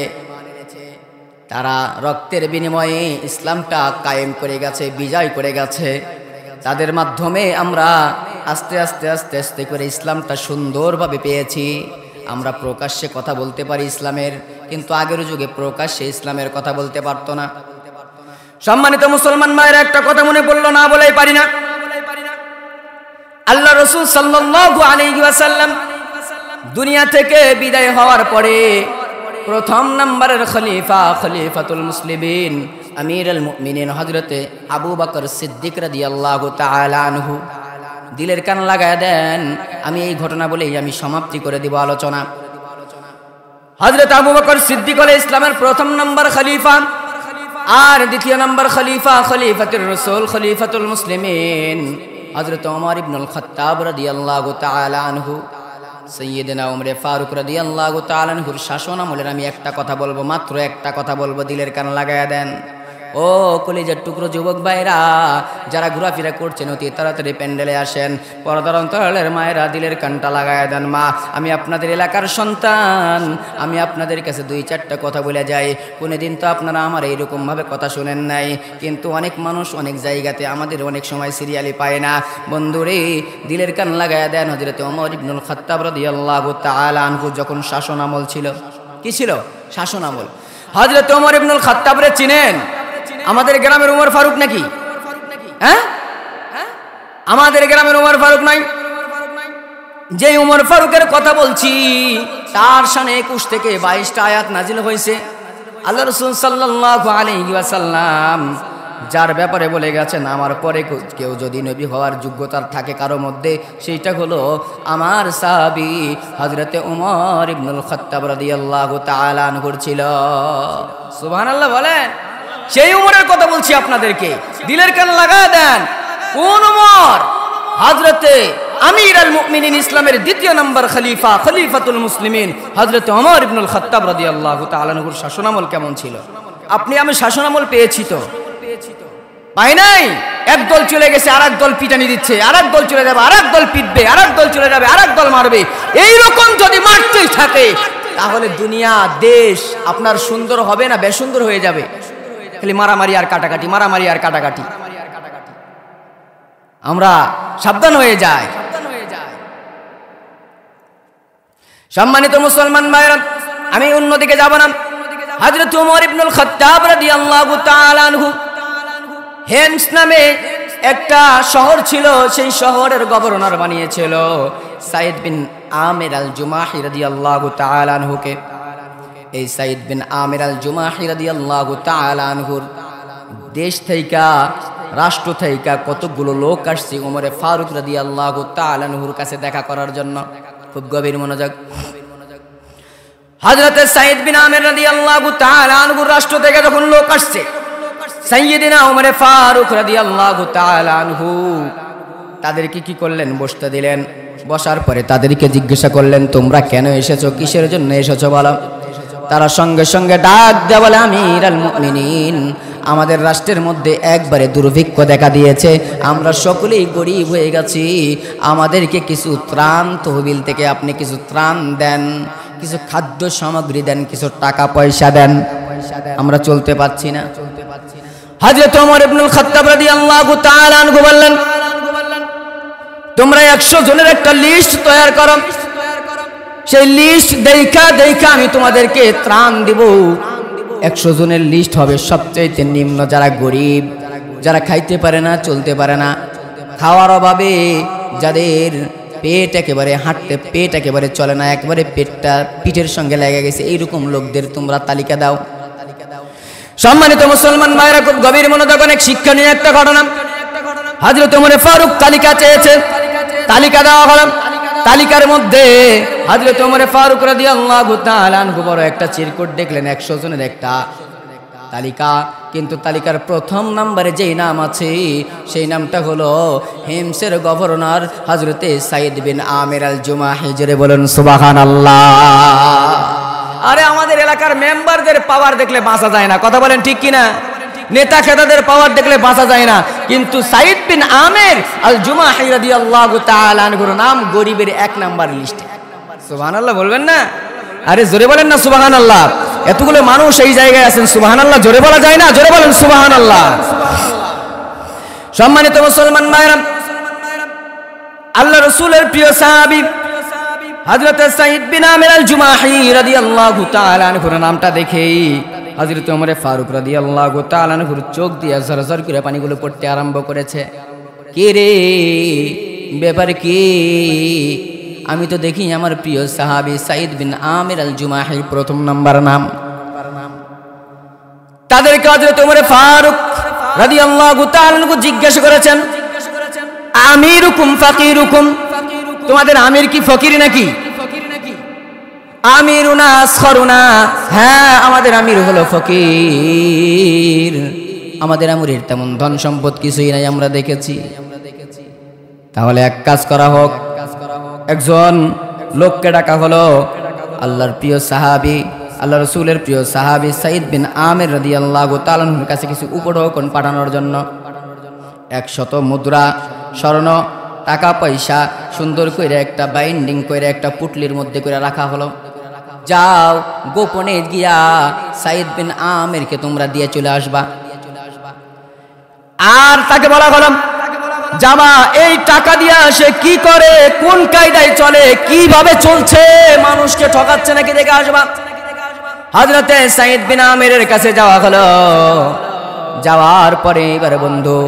তারা রক্তের বিনিময়ে ইসলামটা কায়েম করে গেছে, বিজয় করে গেছে। তাদের মাধ্যমে আমরা আস্তে আস্তে আস্তে আস্তে করে ইসলামটা সুন্দরভাবে পেয়েছি। আমরা প্রকাশ্যে কথা বলতে পারি ইসলামের, কিন্তু আগের যুগে প্রকাশ্যে ইসলামের কথা বলতে পারতো না। সম্মানিত মুসলমান ভাইরা, একটা কথা মনে পড়লো, না বলেই পারি না। আল্লাহ রাসূল সাল্লাল্লাহু আলাইহি ওয়াসাল্লাম দুনিয়া থেকে বিদায় হওয়ার পরে প্রথম নম্বরের খলিফা, খলিফাতুল মুসলিমিন, আমিরুল মুমিনিন হযরতে আবু বকর সিদ্দিক রাদিয়াল্লাহু তাআলা আনহু দিলের কান লাগায় দেন। আমি এই ঘটনা বলেই আমি সমাপ্তি করে দিব আলোচনা। হযরত আবু বকর সিদ্দিক হলেন ইসলামের প্রথম নম্বর খলিফা, আর দ্বিতীয় নম্বর খলিফা খলিফাতুর রাসূল, খলিফাতুল মুসলিমিন হযরত ওমর ইবনুল খাত্তাব রাদিয়াল্লাহু তাআলা আনহু, সাইয়্যিদনা ওমর ফারুক রাদিয়াল্লাহু তাআলা আনহুর শাসন আমলের আমি একটা কথা বলবো, মাত্র একটা কথা বলবো, দিলের কান লাগায়া দেন। ও কলিজার টুকরো যুবক ভাইরা, যারা ঘোরাফেরা করছেন অতি তাড়াতাড়ি প্যান্ডেলে আসেন। পর্দার অন্তরালের মায়েরা দিলের কানটা লাগায়া দেন। মা, আমি আপনাদের এলাকার সন্তান, আমি আপনাদের কাছে দুই চারটা কথা বলে যাই। কোনোদিন তো আপনারা আমার এইরকমভাবে কথা শুনেন নাই, কিন্তু অনেক মানুষ অনেক জায়গাতে আমাদের অনেক সময় সিরিয়ালি পায় না। বন্ধুরে, দিলের কান লাগায়া দেন। হযরত ওমর ইবনুল খাত্তাব রাদিয়াল্লাহু তাআলা আনহু যখন শাসন আমল ছিল, কি ছিল? শাসন আমল। হযরত ওমর ইবনুল খাত্তাবরে চিনেন? আমাদের গ্রামের ওমর ফারুক নাকি? হ্যাঁ, আমাদের গ্রামের ওমর ফারুক নাই। যে ওমর ফারুকের কথা বলছি তার শানে 21 থেকে 22টা আয়াত নাজিল হয়েছে। আল্লাহ রাসূল সাল্লাল্লাহু আলাইহি ওয়াসাল্লাম যার ব্যাপারে বলে গেছেন, আমার পরে কেউ যদি নবী হওয়ার যোগ্যতার থাকে কারো মধ্যে, সেইটা হলো আমার সাহাবী হযরতে ওমর ইবনুল খাত্তাব রাদিয়াল্লাহু তাআলা আনহু ছিল। সুবহানাল্লাহ বলেন। সেই উমরের কথা বলছি আপনাদেরকে, দিলের কান লাগায় দেন। কোন উমর? হযরতে আমিরুল মুমিনিন, ইসলামের দ্বিতীয় নম্বর খলিফা, খলিফাতুল মুসলিমিন হযরতে ওমর ইবনুল খাত্তাব রাদিয়াল্লাহু তাআলা আনহুর শাসনামল কেমন ছিল? আপনি আমি শাসনামল পেয়েছি তো? পাই নাই। এক দল চলে গেছে, আরেক দল পিটানি দিচ্ছে, আরেক দল চলে যাবে, আরেক দল পিটবে, আরেক দল চলে যাবে, আরেক দল মারবে। এইরকম যদি মারতেই থাকে তাহলে দুনিয়া দেশ আপনার সুন্দর হবে না, বেসুন্দর হয়ে যাবে। খালি মারামারি আর কাটাকাটি, মারামারি আর কাটাকাটি। আমরা সাবধান হয়ে যাই। সম্মানিত মুসলমান ভাইরা, আমি অন্যদিকে যাব না। হযরত ওমর ইবনুল খাত্তাব রাদিয়াল্লাহু তাআলা আনহু, হেমস নামে একটা শহর ছিল, সেই শহরের গভর্নর বানিয়েছিল সাইদ বিন আমির আল জুমাহি রাদিয়াল্লাহু তাআলা আনহুকে। এই সাইদ বিন আমির আল জুমাহি রাদিয়াল্লাহু তাআলা আনহুর দেশ থেকে, রাষ্ট্র থেকে কতগুলো লোক আসছে ওমরে ফারুক রাদিয়াল্লাহু তাআলা আনহুর কাছে দেখা করার জন্য। খুব গভীর মনোযোগ। হযরত সাইদ বিন আমির রাদিয়াল্লাহু তাআলা আনহুর রাষ্ট্র থেকে যখন লোক আসছে, সাইয়্যিদিনা ওমরে ফারুক রাদিয়াল্লাহু তাআলা আনহু তাদেরকে কি করলেন? বসতে দিলেন। বসার পরে তাদেরকে জিজ্ঞাসা করলেন, তোমরা কেন এসেছো, কিসের জন্য এসেছো বলো? তারা সঙ্গে সঙ্গে ডাক দেয়া বলে, আমিরুল মুমিনিন, আমাদের রাষ্ট্রের মধ্যে একবারে দুর্ভিক্ষ দেখা দিয়েছে, আমরা সকলেই গরিব হয়ে গেছি, আমাদেরকে কিছু ত্রাণ তহবিল থেকে আপনি কিছু ত্রাণ দেন, কিছু খাদ্য সামগ্রী দেন, কিছু টাকা পয়সা দেন, আমরা চলতে পারছি না। হযরত ওমর ইবনুল খাত্তাব রাদিয়াল্লাহু তাআলা আনহু বললেন, তোমরা 100 জনের একটা লিস্ট তৈরি করো, সেই লিস্ট দেখা দেখা আমি তোমাদেরকে ত্রাণ দিব। 100 জনের লিস্ট হবে সবচেয়ে নিম্ন, যারা গরিব, যারা খাইতে পারে না, চলতে পারে না, খাওয়ার অভাবে যাদের পেট একেবারে হাঁটতে পেট একেবারে চলে না, একেবারে পেটটা পিঠের সঙ্গে লেগে গেছে, এইরকম লোকদের তোমরা তালিকা দাও। সম্মানিত মুসলমান ভাইরা, খুব গভীর মনোযোগ, অনেক শিক্ষণীয় একটা ঘটনা। হযরত ওমর ফারুক তালিকা চেয়েছে, তালিকা দেওয়া হলো। তালিকার মধ্যে হযরত ওমর ফারুক রাদিয়াল্লাহু তাআলা আনহু বড় একটা চিরকুট দেখলেন, 100 জনের একটা তালিকা। কিন্তু তালিকার প্রথম নম্বরে যেই নাম আছে সেই নামটা হলো হিমসের গভর্নর হযরতে সাইদ বিন আমির আল জুমাহি। জোরে বলুন সুবহানাল্লাহ। আরে আমাদের এলাকার মেম্বারদের পাওয়ার দেখলে বাঁচা যায় না, কথা বলেন ঠিক কিনা? নেতা খেতাদের পাওয়ার দেখলে বাঁচা যায় না, কিন্তু সাইদ বিন আমির আল জুমাহি রাদিয়াল্লাহু তাআলা আনহুর নাম গরিবের 1 নাম্বার লিস্টে। সুবহানাল্লাহ বলবেন না? আরে জোরে বলেন না সুবহানাল্লাহ। এতগুলো মানুষ এই জায়গায় আছেন, সুবহানাল্লাহ জোরে বলা যায় না? জোরে বলেন সুবহানাল্লাহ। সম্মানিত মুসলমান ভাইরা, আল্লাহ রাসূলের প্রিয় সাহাবী হযরত সাইদ বিন আমির আল জুমাহি রাদিয়াল্লাহু তাআলা আনহুর নামটা দেখেই হযরত ওমর ফারুক রাদিয়াল্লাহু তাআলা আনহুর চোখ দিয়ে ঝরঝর করে পানিগুলো পড়তে আরম্ভ করেছে। কে রে, ব্যাপার কি? আমি তো দেখি আমার প্রিয় সাহাবী সাইদ বিন আমির আল জুমাহির প্রথম নাম্বার নাম। তাদেরকে হযরত ওমর ফারুক রাদিয়াল্লাহু তাআলা আনহু জিজ্ঞাসা করেছেন, আমিরুকুম ফাকিরুকুম, তোমাদের আমির কি ফকির নাকি? আমিরুনা আসখরুনা, হ্যাঁ আমাদের আমির হলো ফকির, আমাদের আমিরের তেমন ধন সম্পদ কিছুই নাই আমরা দেখেছি। তাহলে এক কাজ করা হোক, একজন লোককে ডাকা হলো, আল্লাহর প্রিয় সাহাবী, আল্লাহ রাসূলের প্রিয় সাহাবী সাইদ বিন আমির রাদিয়াল্লাহু তাআলা আনহুর কাছে কিছু উপঢৌকন পাঠানোর জন্য 100 মুদ্রা, স্বর্ণ, টাকা পয়সা সুন্দর করে একটা বাইন্ডিং করে একটা পুটলির মধ্যে করে রাখা হলো। যাও গোপনে গিয়া সাইদ বিন আমিরকে তোমরা দিয়ে চলে আসবা। আর তাকে বলা হলো, যাবা, এই টাকা দিয়া সে কি করে, কোন কায়দায় চলে, কিভাবে চলছে, মানুষকে ঠকাচ্ছে নাকি দেখে আসবা। হযরতে সাইদ বিন আমিরের কাছে যাওয়া হলো। যাওয়ার পরে এবারে বন্ধু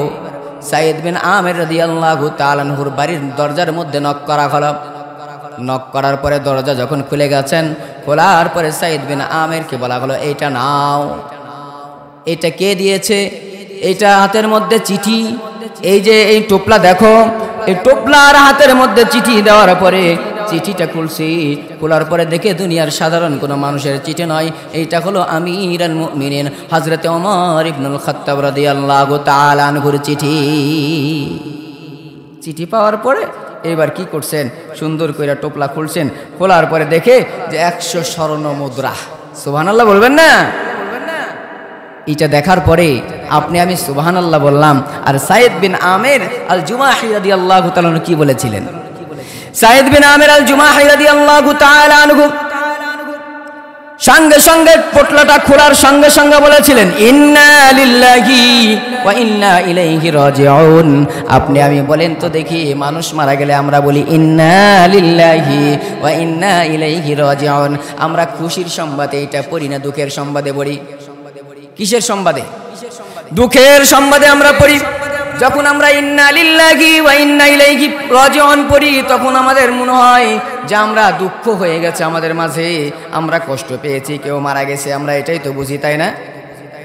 সাইদ বিন আমির রাদিয়াল্লাহু তাআলা আনহুর বাড়ির দরজার মধ্যে নক করা হলো। নক করার পরে দরজা যখন খুলে গেছেন, খোলার পরে সাইদ বিন আমিরকে বলা হলো, এইটা নাও। এটা কে দিয়েছে? এইটা হাতের মধ্যে চিঠি, এই যে এই টোপলা দেখো, এই টোপলার হাতের মধ্যে চিঠি দেওয়ার পরে চিঠিটা খুলছি, খোলার পরে দেখে দুনিয়ার সাধারণ কোনো মানুষের চিঠি নয়, এইটা হলো আমিরুল মুমিনিন হযরতে ওমর ইবনুল খাত্তাব রাদিয়াল্লাহু তাআলা আনহুর চিঠি। চিঠি পাওয়ার পরে এবার কি করছেন, সুন্দর করে টোপলা খুলছেন, খোলার পরে দেখে যে 100 স্বর্ণ মুদ্রা। সুবহানাল্লাহ বলবেন না? এটা দেখার পরে আপনি আমি সুবহানাল্লাহ বললাম, আর সাইদ বিন আমির আল জুমাহি রাদিয়াল্লাহু তাআলা আনহু কি বলেছিলেন? সাইদ বিন আমির আল জুমাহি রাদিয়াল্লাহু তাআলা আনহু সঙ্গে সঙ্গে পোটলাটা খোলার সঙ্গে সঙ্গে বলেছিলেন, ইন্না লিল্লাহি ওয়া ইন্না ইলাইহি রাজিউন। আপনি আমি বলেন তো দেখি, মানুষ মারা গেলে আমরা বলি ইন্না লিল্লাহি ওয়া ইন্না ইলাইহি রাজিউন। আমরা খুশির সংবাদে এটা পড়ি না, দুঃখের সংবাদে পড়ি? কিসের সংবাদে? দুঃখের সংবাদে আমরা পড়ি। যখন আমরা ইন্না লিল্লাহি ওয়া ইন্না ইলাইহি রাজিউন পড়ি, তখন আমাদের মনে হয় যে আমরা দুঃখ হয়ে গেছে আমাদের মাঝে, আমরা কষ্ট পেয়েছি, কেউ মারা গেছে, আমরা এটাই তো বুঝি, তাই না?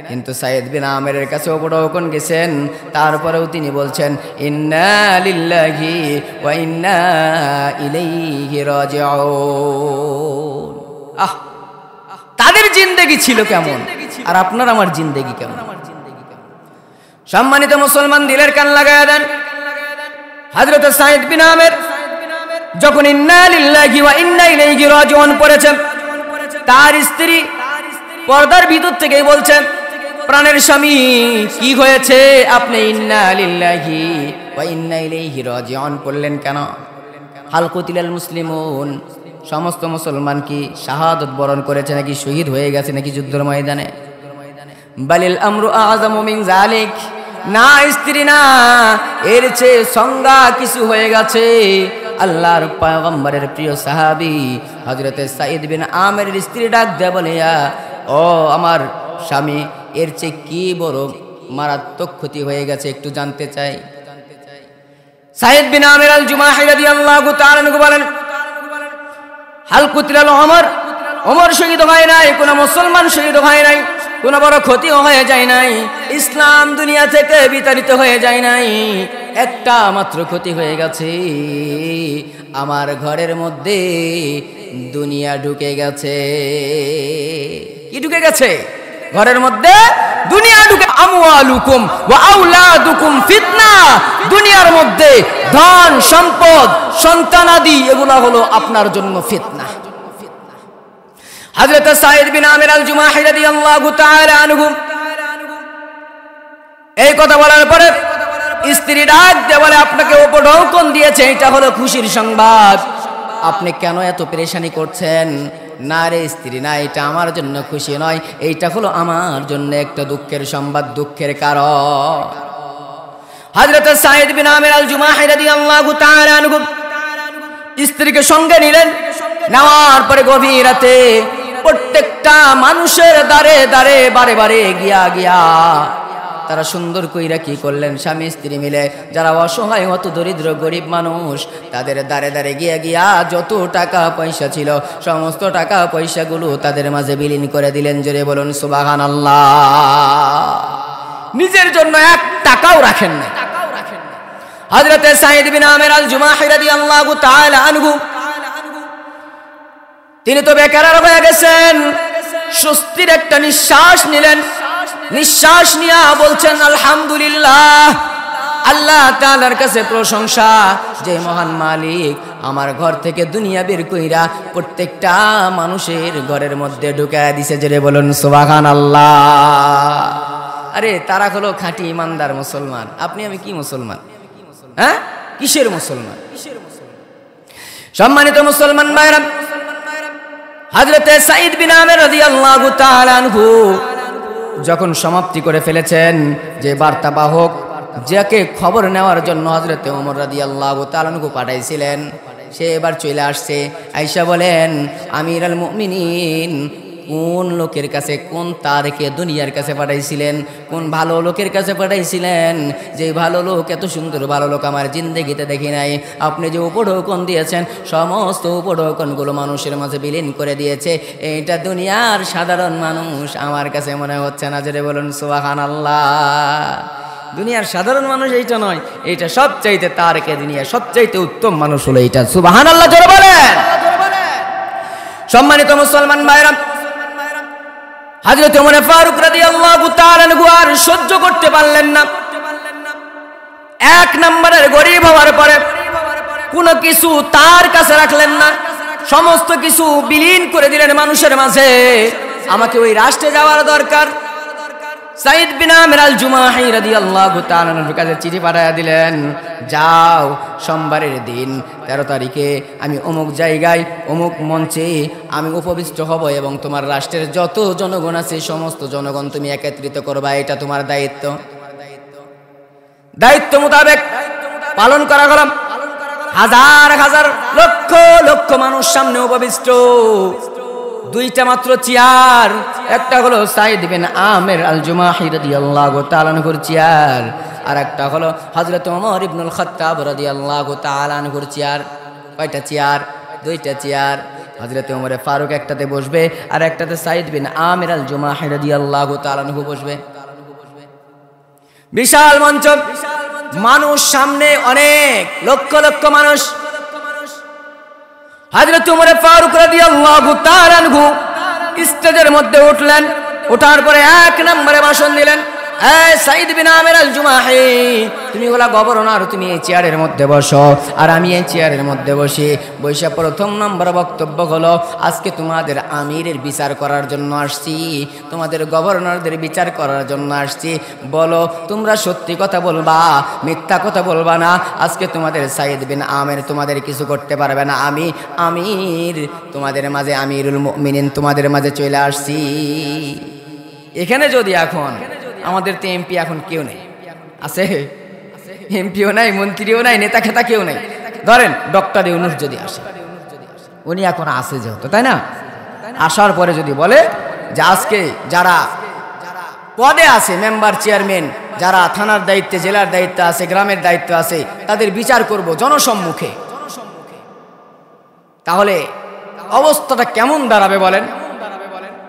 কিন্তু সাইদ বিন আমিরের কাছে উপঢৌকন গেছেন, তারপরেও তিনি বলছেন ইন্না লিল্লাহি ওয়া ইন্না ইলাইহি রাজিউন। তাদের জিন্দেগি ছিল কেমন, আর আপনার আমার জিন্দেগি কেমন? সম্মানিত মুসলমান, দিলের কান লাগায়া দেন। হযরত সাইদ বিন আমির যখন ইন্না লিল্লাহি ওয়া ইন্না ইলাইহি রাজিউন পড়েছেন, তার স্ত্রী পর্দার ভিতর থেকেই বলছেন, প্রাণের স্বামী কি হয়েছে, আপনি ইন্না লিল্লাহি ওয়া ইন্না ইলাইহি রাজিউন পড়লেন কেন? হাল কুতিলাল মুসলিমুন, সমস্ত মুসলমান কি শাহাদত বরণ করেছে নাকি শহীদ হয়ে গেছে নাকি যুদ্ধের ময়দানে? বালিল আমরু আযামু মিন যালিক, না স্ত্রী না, এর চেয়ে সংজ্ঞা কিছু হয়ে গেছে। আল্লাহর পয়গম্বরের প্রিয় সাহাবী হযরতে সাইদ বিন আমিরের স্ত্রী ডাক দেয়া বলে, ও আমার স্বামী, এর চেয়ে কি বড় মারাত্মক ক্ষতি হয়ে গেছে একটু জানতে চাই। সাইদ বিন আমির আল জুমাহি রাদিয়াল্লাহু তাআলা আনহু বলেন, হাল কুতিলাল ওমর, ওমর শহীদ হয় নাই, কোন মুসলমান শহীদ হয় নাই, কোন বড় ক্ষতি হয়ে যায় নাই, ইসলাম দুনিয়া থেকে বিতাড়িত হয়ে যায় নাই, একটা মাত্র ক্ষতি হয়ে গেছে, আমার ঘরের মধ্যে দুনিয়া ঢুকে গেছে। কি ঢুকে গেছে? ঘরের মধ্যে দুনিয়া ঢুকে। আমওয়ালুকুম ওয়া আওলাদুকুম ফিতনা, দুনিয়ার মধ্যে ধন সম্পদ সন্তানাদি এগুলা হলো আপনার জন্য ফিতনা। হযরত সাঈদ বিন আমির আল জুমাহি রাদিয়াল্লাহু তাআলা আনহু এই কথা বলার পরে স্ত্রী ডাক দিয়ে বলে, আপনাকে উপঢৌকন দিয়েছে, এটা হলো খুশির সংবাদ, আপনি কেন এত পেরেশানি করছেন? না রে স্ত্রী, না, এটা আমার জন্য খুশি নয়, এইটা হলো আমার জন্য একটা দুঃখের সংবাদ, দুঃখের কারণ। হযরত সাঈদ বিন আমির আল জুমাহি রাদিয়াল্লাহু তাআলা আনহু স্ত্রীকে সঙ্গে নিলেন, নেওয়ার পরে গভীর রাতে প্রত্যেকটা মানুষের দ্বারে দ্বারে বারে বারে গিয়া তারা সুন্দর কইরা কি করলেন, স্বামী স্ত্রী মিলে, যারা অসহায় অত দরিদ্র গরিব মানুষ, তাদের দ্বারে দ্বারে গিয়া যত টাকা পয়সা ছিল সমস্ত টাকা পয়সাগুলো তাদের মাঝে বিলীন করে দিলেন। জোরে বলুন সুবহানাল্লাহ। নিজের জন্য এক টাকাও রাখেন না। হযরত সাঈদ বিন আমির আল জুমাহি রাদিয়াল্লাহু তাআলা আনহু তিনি তো বেকার হয়ে গেছেন, স্বস্তির একটা নিঃশ্বাস নিলেন, নিঃশ্বাস নিয়া বলছেন, আলহামদুলিল্লাহ, আল্লাহ তাআলার কাছে প্রশংসা, যে মহান মালিক আমার ঘর থেকে দুনিয়া বের কইরা প্রত্যেকটা মানুষের ঘরের মধ্যে ঢুকায়া দিছে। জোরে বলুন সুবহানাল্লাহ। আরে তারা হলো খাঁটি ইমানদার মুসলমান, আপনি আমি কি মুসলমান? হ্যাঁ, কিসের মুসলমান? সম্মানিত মুসলমান ভাইরা, হযরত সাঈদ বিন আমির রাদিয়াল্লাহু তাআলা আনহু যখন সমাপ্তি করে ফেলেছেন, যে বার্তাবাহক যাকে খবর নেওয়ার জন্য হযরত ওমর রাদিয়াল্লাহু তাআলা আনহু পাঠাইছিলেন, সে এবার চলে আসছে। আয়েশা বলেন, আমিরুল মুমিনিন কোন লোকের কাছে, কোন তারকে দুনিয়ার কাছে পাঠাইছিলেন, কোন ভালো লোকের কাছে পাঠাইছিলেন, যে ভালো লোক, এত সুন্দর ভালো লোক আমার জিন্দেগিতে দেখি নাই। আপনি যে উপঢৌকন দিয়েছেন, সমস্ত উপঢৌকনগুলো মানুষের মাঝে বিলীন করে দিয়েছে, এইটা দুনিয়ার সাধারণ মানুষ আমার কাছে মনে হচ্ছে না। জোরে বলুন সুবহানাল্লাহ। দুনিয়ার সাধারণ মানুষ এইটা নয়, এইটা সবচাইতে তারকে দুনিয়া সবচাইতে উত্তম মানুষ হলো এইটা। সুবহানাল্লাহ জোরে বলেন। সম্মানিত মুসলমান ভাইরা, হযরত ওমর ফারুক রাদিয়াল্লাহু তাআলা আনহু আর সহ্য করতে পারলেন না। এক নম্বরের গরিব হওয়ার পরে কোনো কিছু তার কাছে রাখলেন না, সমস্ত কিছু বিলীন করে দিলেন মানুষের মাঝে। আমাকে ওই রাষ্ট্রে যাওয়ার দরকার। সাঈদ বিন আমির আল জুমাহি রাদিয়াল্লাহু তাআলা আনহুর কাছে চিঠি পাঠিয়ে দিলেন, যাও সোমবারের দিন 13 তারিখে আমি অমুক জায়গায় অমুক মঞ্চে আমি উপবিষ্ট হব, এবং তোমার রাষ্ট্রের যত জনগণ আছে সমস্ত জনগণ তুমি একত্রিত করবা, এটা তোমার দায়িত্ব। দায়িত্ব মোতাবেক পালন করা হলো। হাজার হাজার লক্ষ লক্ষ মানুষ সামনে উপবিষ্ট। দুইটা মাত্র চেয়ার, একটা হলো সাঈদ বিন আমির আল জুমাহি রাদিয়াল্লাহু তাআলা আনহুর চেয়ার, আর একটা হলো হযরত ওমর ইবনুল খাত্তাব রাদিয়াল্লাহু তাআলা আনহুর চেয়ার। কয়টা চেয়ার? দুইটা চেয়ার। হযরত ওমর ফারুক একটাতে বসবে, আর একটাতে সাঈদ বিন আমির আল জুমাহি রাদিয়াল্লাহু তাআলা আনহু বসবে। বিশাল মঞ্চ, মানুষ সামনে, অনেক লক্ষ লক্ষ মানুষ। হযরত ওমর ফারুক রাদিয়াল্লাহু তাআলা আনহু স্টেজের মধ্যে উঠলেন, ওঠার পরে এক নম্বরে ভাষণ দিলেন, এই সাঈদ বিন আমির আল জুমাহি, তুমি হলা গভর্নর, তুমি এই চেয়ারের মধ্যে বসো, আর আমি এই চেয়ারের মধ্যে বসি। বৈশা প্রথম নম্বর বক্তব্য হলো, আজকে তোমাদের আমিরের বিচার করার জন্য আসছি, তোমাদের গভর্নরদের বিচার করার জন্য আসছি। বলো তোমরা সত্যি কথা বলবা, মিথ্যা কথা বলবা না। আজকে তোমাদের সাঈদ বিন আমির তোমাদের কিছু করতে পারবে না। আমি আমির তোমাদের মাঝে, আমিরুল মুমিনিন তোমাদের মাঝে চলে আসছি। এখানে যদি এখন আমাদের তো এমপি এখন কেউ নেই, আছে? এমপিও নাই, মন্ত্রীও নাই, নেতা খেতা কেউ নেই। ধরেন ডক্টর ইউনূস যদি আসে, উনি এখন আসে যেহেতু, তাই না? আসার পরে যদি বলে যে আজকে যারা পদে আছে, মেম্বার চেয়ারম্যান, যারা থানার দায়িত্বে, জেলার দায়িত্বে আছে, গ্রামের দায়িত্ব আছে, তাদের বিচার করব জনসম্মুখে, তাহলে অবস্থাটা কেমন দাঁড়াবে বলেন?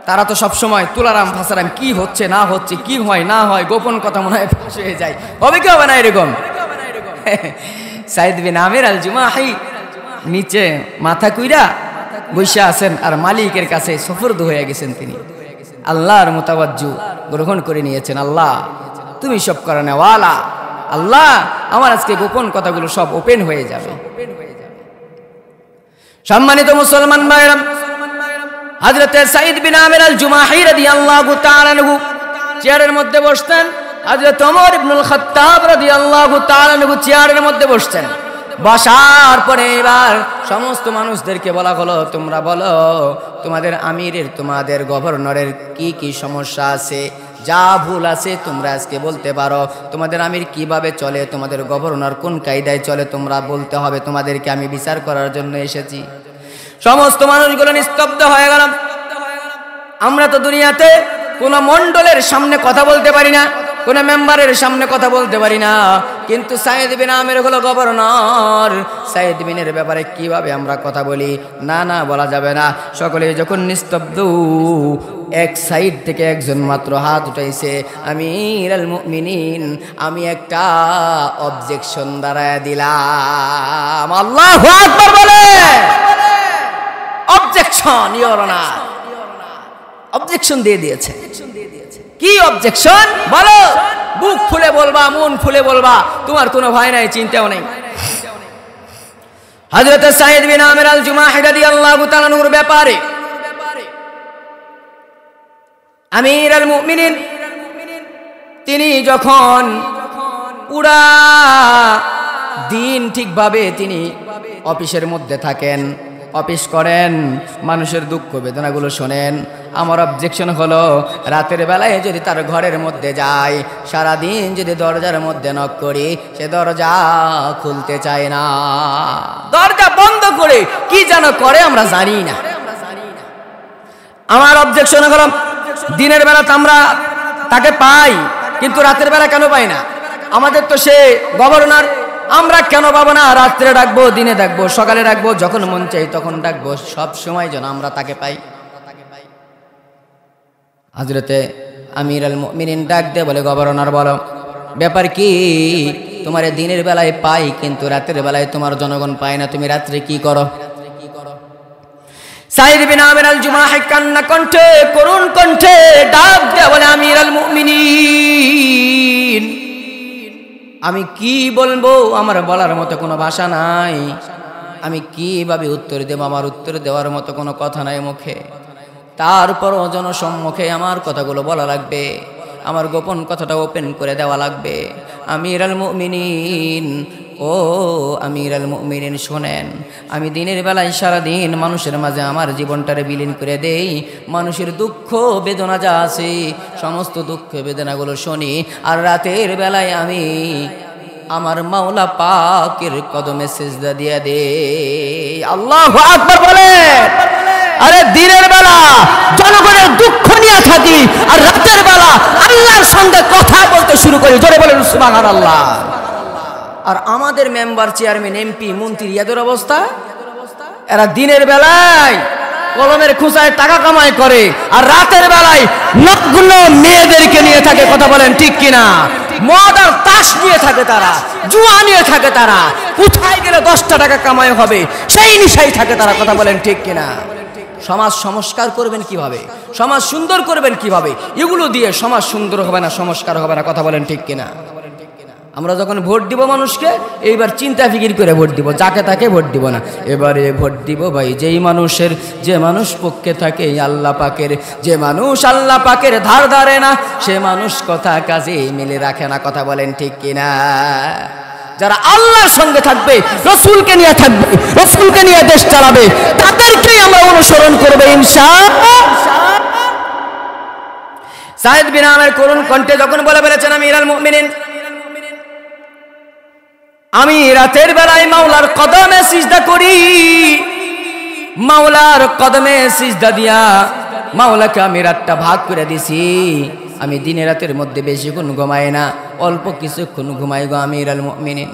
তারা তো সবসময় তুলারাম ফাসারাম, কি হচ্ছে না হচ্ছে, কি হয় না হয়, গোপন কথা মনে হয় ফাঁস হয়ে যায়, হবে কি হবে না এরকম? সাইদ বিন আমির আল জুমাহি নিচে মাথা কুইরা বসে আছেন, আর মালিকের কাছে সুফরদ হয়ে গেছেন। তিনি আল্লাহর মুতাওয়াজ্জু গ্রহণ করে নিয়েছেন। আল্লাহ তুমি সব করে নেওয়ালা, আল্লাহ আমার আজকে গোপন কথাগুলো সব ওপেন হয়ে যাবে। সম্মানিত মুসলমান ভাইরা, হযরত সাঈদ বিন আমির আল জুমাহি রাদিয়াল্লাহু তাআলা আনহু চেয়ারের মধ্যে বসতেন, হযরত ওমর ইবনুল খাত্তাব রাদিয়াল্লাহু তাআলা আনহু চেয়ারের মধ্যে বসতেন। বসার পরে এবার সমস্ত মানুষদেরকে বলা হলো, তোমরা বলো তোমাদের আমিরের, তোমাদের গভর্নরের কি কি সমস্যা আছে, যা ভুল আছে তোমরা আজকে বলতে পারো। তোমাদের আমির কিভাবে চলে, তোমাদের গভর্নর কোন কায়দায় চলে, তোমরা বলতে হবে। তোমাদেরকে আমি বিচার করার জন্য এসেছি। সমস্ত মানুষগুলো নিস্তব্ধ হয়ে গেল। আমরা তো দুনিয়াতে কোন মণ্ডলের সামনে কথা বলতে পারি না, কোন মেম্বারের সামনে কথা বলতে পারি না, কিন্তু সাঈদ বিন আমির হলো গভর্নর। সাঈদ বিনের ব্যাপারে কিভাবে আমরা কথা বলি? না না, বলা যাবে না। সকলে যখন নিস্তব্ধ, এক সাইড থেকে একজন মাত্র হাত উঠাইছে, আমিরুল মুমিনিন, আমি একটা অবজেকশন দাঁড়ায় দিলাম। আল্লাহু আকবার বলে, অবজেকশন, ইওর অনার, অবজেকশন দিয়ে দিয়েছে। কি অবজেকশন বলো? বুক ফুলে বলবা, মন ফুলে বলবা, তোমার কোনো ভয় নাই, চিন্তাও নেই। হযরত সাঈদ বিন আমির আল জুমাহি রাদিয়াল্লাহু তাআলা আনহুর ব্যাপারে আমিরুল মুমিনিন তিনি যখন পুরা দিন ঠিকভাবে তিনি অফিসের মধ্যে থাকেন, অফিস করেন, মানুষের দুঃখ বেদনাগুলো শোনেন। আমার অবজেকশন হলো, রাতের বেলায় যদি তার ঘরের মধ্যে যাই, সারাদিন যদি দরজার মধ্যে নক করি, সে দরজা খুলতে চায় না, দরজা বন্ধ করে কি যেন করে আমরা জানি না। আমার অবজেকশন হলো, দিনের বেলা তো আমরা তাকে পাই, কিন্তু রাতের বেলা কেন পাই না? আমাদের তো সে গভর্নর, আমরা কেন পাবো না? রাত্রে ডাকবো, দিনে ডাকবো, সকালে ডাকবো, যখন মন চাই তখন ডাকবো, সব সময় যেন আমরা তাকে পাই। হযরতে আমিরুল মুমিনিন ডাক দিয়ে বলে, গভর্নর বলো ব্যাপার কি? তোমার দিনের বেলায় পাই, কিন্তু রাতের বেলায় তোমার জনগণ পায় না, তুমি রাত্রে কি করো? সাঈদ বিন আমির আল জুমাহি কান্না কণ্ঠে, করুণ কণ্ঠে ডাক দিয়ে বলে, আমিরুল মুমিনিন, আমি কি বলবো? আমার বলার মতো কোনো ভাষা নাই, আমি কিভাবে উত্তর দেব? আমার উত্তর দেওয়ার মতো কোনো কথা নাই মুখে। তারপরও জনসম্মুখে আমার কথাগুলো বলা লাগবে, আমার গোপন কথাটা ওপেন করে দেওয়া লাগবে। আমিরুল মুমিনিন, ও আমিরুল মুমিনিন শোনেন, আমি দিনের বেলায় সারাদিন মানুষের মাঝে আমার জীবনটারে বিলীন করে দেই, মানুষের দুঃখ বেদনা যা আছে সমস্ত দুঃখ বেদনাগুলো শুনি, আর রাতের বেলায় আমি আমার মাওলা পাকের কদমে সিজদা দিয়ে দেই। আল্লাহু আকবার বলে। আরে দিনের বেলা জনগণের দুঃখ নিয়ে থাকি, আর রাতের বেলা আল্লাহর সঙ্গে কথা বলতে শুরু করি। জোরে বলেন সুবহানাল্লাহ। আর আমাদের মেম্বার, চেয়ারম্যান, এমপি, মন্ত্রী, এদের অবস্থা, এরা দিনের বেলায় কলমের খুঁচায় টাকা কামাই করে, আর রাতের বেলায় নগ্ন মেয়েদেরকে নিয়ে থাকে। কথা বলেন ঠিক কিনা? মদ আর তাস নিয়ে থাকে তারা, জুয়া নিয়ে থাকে তারা, কোথায় গেলে 10টা টাকা কামাই হবে সেই নিশাই থাকে তারা। কথা বলেন ঠিক কিনা? সমাজ সংস্কার করবেন কিভাবে? সমাজ সুন্দর করবেন কিভাবে? এগুলো দিয়ে সমাজ সুন্দর হবে না, সংস্কার হবে না। কথা বলেন ঠিক কিনা? আমরা যখন ভোট দিব মানুষকে, এইবার চিন্তা ফিকির করে ভোট দিব, যাকে তাকে ভোট দিব না। এবারে ভোট দিব ভাই যেই মানুষের, যে মানুষ পক্ষে থাকে আল্লাহ পাকের, যে মানুষ আল্লাহ পাকের ধার ধারে না, সে মানুষ কথা কাজে মিলে রাখে না। কথা বলেন ঠিক কিনা? যারা আল্লাহর সঙ্গে থাকবে, রসুলকে নিয়ে থাকবে, রসুলকে নিয়ে দেশ চালাবে, তাদেরকেই আমরা অনুসরণ করবো ইনশাআল্লাহ। সাঈদ বিন আমির করুণ কণ্ঠে যখন বলে ফেলেছেন, আমিরুল মুমিনিন, আমি রাতের বেলায় মাওলার কদমে সিজদা করি, মাওলার কদমে সিজদা দিয়া মাওলাকে আমি রাতটা ভাগ করে দিছি। আমি দিনে রাতের মধ্যে বেশিক্ষণ ঘুমাই না, অল্প কিছুক্ষণ ঘুমাই গো আমিরুল মুমিনিন।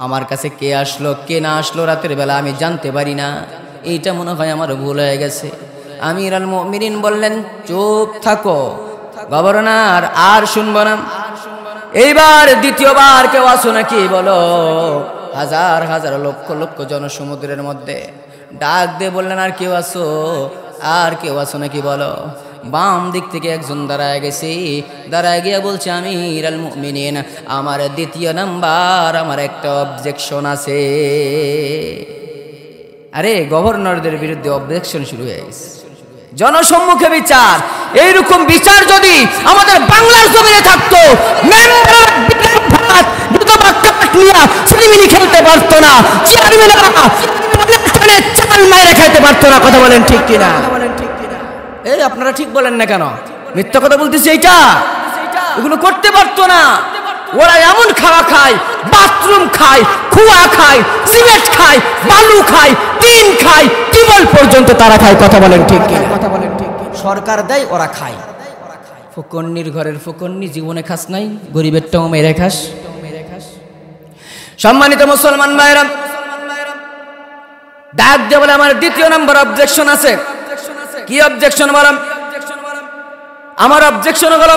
আমার কাছে কে আসলো কে না আসলো রাতের বেলা আমি জানতে পারি না, এইটা মনে হয় আমার ভুল হয়ে গেছে। আমিরুল মুমিনিন বললেন, চুপ থাকো গভর্নর, আর শুনবো না। এইবার দ্বিতীয়বার কেউ আসো নাকি বলো। হাজার হাজার লক্ষ লক্ষ জনসমুদ্রের মধ্যে ডাক দিয়ে বললেন, আর কেউ আসো, আর কেউ আসো নাকি বলো। বাম দিক থেকে একজন দাঁড়ায় গেছে, দাঁড়ায় গিয়ে বলছে, আমিরুল মুমিনিন আমার দ্বিতীয় নাম্বার, আমার একটা অবজেকশন আছে। আরে গভর্নরদের বিরুদ্ধে অবজেকশন শুরু হয়ে গেছে, জনসম্মুখে বিচার। এইরকম বিচার যদি আমাদের বাংলার জমিনে থাকতো, খেলতে পারতো না, চাল মাইরে খাইতে পারতো না। কথা বলেন ঠিক কিনা? এই আপনারা ঠিক বলেন না কেন? মিথ্যা কথা বলতেছি। এইটা এগুলো করতে পারতো না। ওরা এমন খাওয়া খায়, বাথরুম খায়, খুয়া খায়, সিমেন্ট খায়, বালু খায়, টিন খায়, টিবল পর্যন্ত তারা খায়। কথা বলেন ঠিক কিনা? সরকার দেয়, ওরা খায়। ফকন্নির ঘরের ফকন্নি জীবনে খাস নাই, গরিবেরটাও মেরে খাস। সম্মানিত মুসলমান ভাইরা, ডাক দিয়ে বলে, আমার দ্বিতীয় নম্বর অবজেকশন আছে। কি অবজেকশন বললাম? আমার অবজেকশন হলো,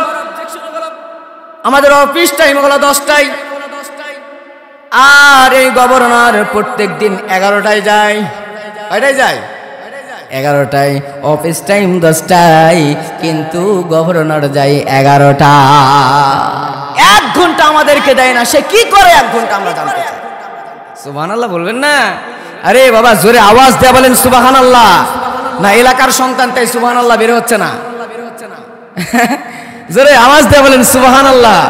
আমাদের অফিস টাইম হলো 10টায়, আর এই গভর্নর প্রত্যেক দিন 11টায় যায়। কয়টায় যায়? 11টায়। অফিস টাইম 10টায়, কিন্তু গভর্নর যায় 11টা। 1 ঘন্টা আমাদেরকে দেয় না। সে কি করে 1 ঘন্টা আমরা জানতে চাই। সুবহানাল্লাহ বলবেন না? আরে বাবা, জোরে আওয়াজ দেয়া বলেন সুবহানাল্লাহ। না এলাকার সন্তান তাই সুবহানাল্লাহ বের হচ্ছে না? জোরে আওয়াজ দেয়া বলেন সুবহানাল্লাহ।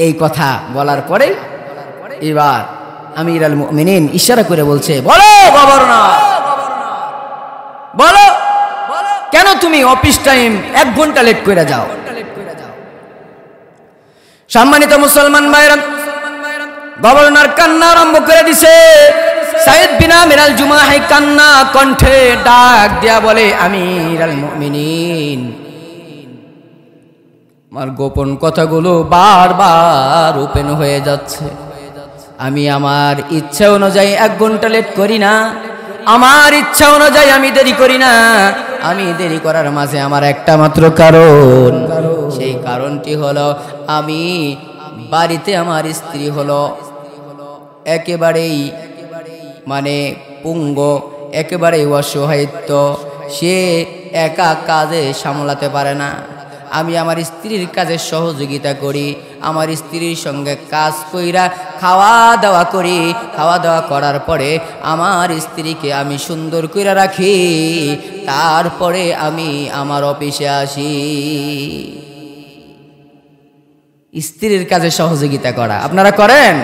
এই কথা বলার পরে এবার আমিরুল মুমিনিন ইশারা করে বলছে, বলো গভর্নর, বলো কেন তুমি অফিস টাইম 1 ঘন্টা লেট করে যাও? সম্মানিত মুসলমান ভাইরা, গভর্নর কান্না আরম্ভ করে দিছে। সাইদ বিন আমির আল জুমাহি কান্না কণ্ঠে ডাক দিয়া বলে, আমিরুল মুমিনিন আমার গোপন কথাগুলো বারবার ওপেন হয়ে যাচ্ছে। আমি আমার ইচ্ছা অনুযায়ী 1 ঘন্টা লেট করি না, আমার ইচ্ছা অনুযায়ী আমি দেরি করি না। আমি দেরি করার মাঝে আমার একটা মাত্র কারণ, সেই কারণটি হলো আমি বাড়িতে আমার স্ত্রী হলো একেবারেই মানে পুঙ্গ, একেবারেই অসহায়িত্ব, সে একা কাজে সামলাতে পারে না। আমি আমার স্ত্রীর কাজে সহযোগিতা করি, আমার স্ত্রীর সঙ্গে কাজ কইরা খাওয়া দাওয়া করি, খাওয়া দাওয়া করার পরে আমার স্ত্রীকে আমি সুন্দর কইরা রাখি, তারপরে আমি আমার অফিসে আসি। স্ত্রীর কাজে সহযোগিতা করা আপনারা করেন?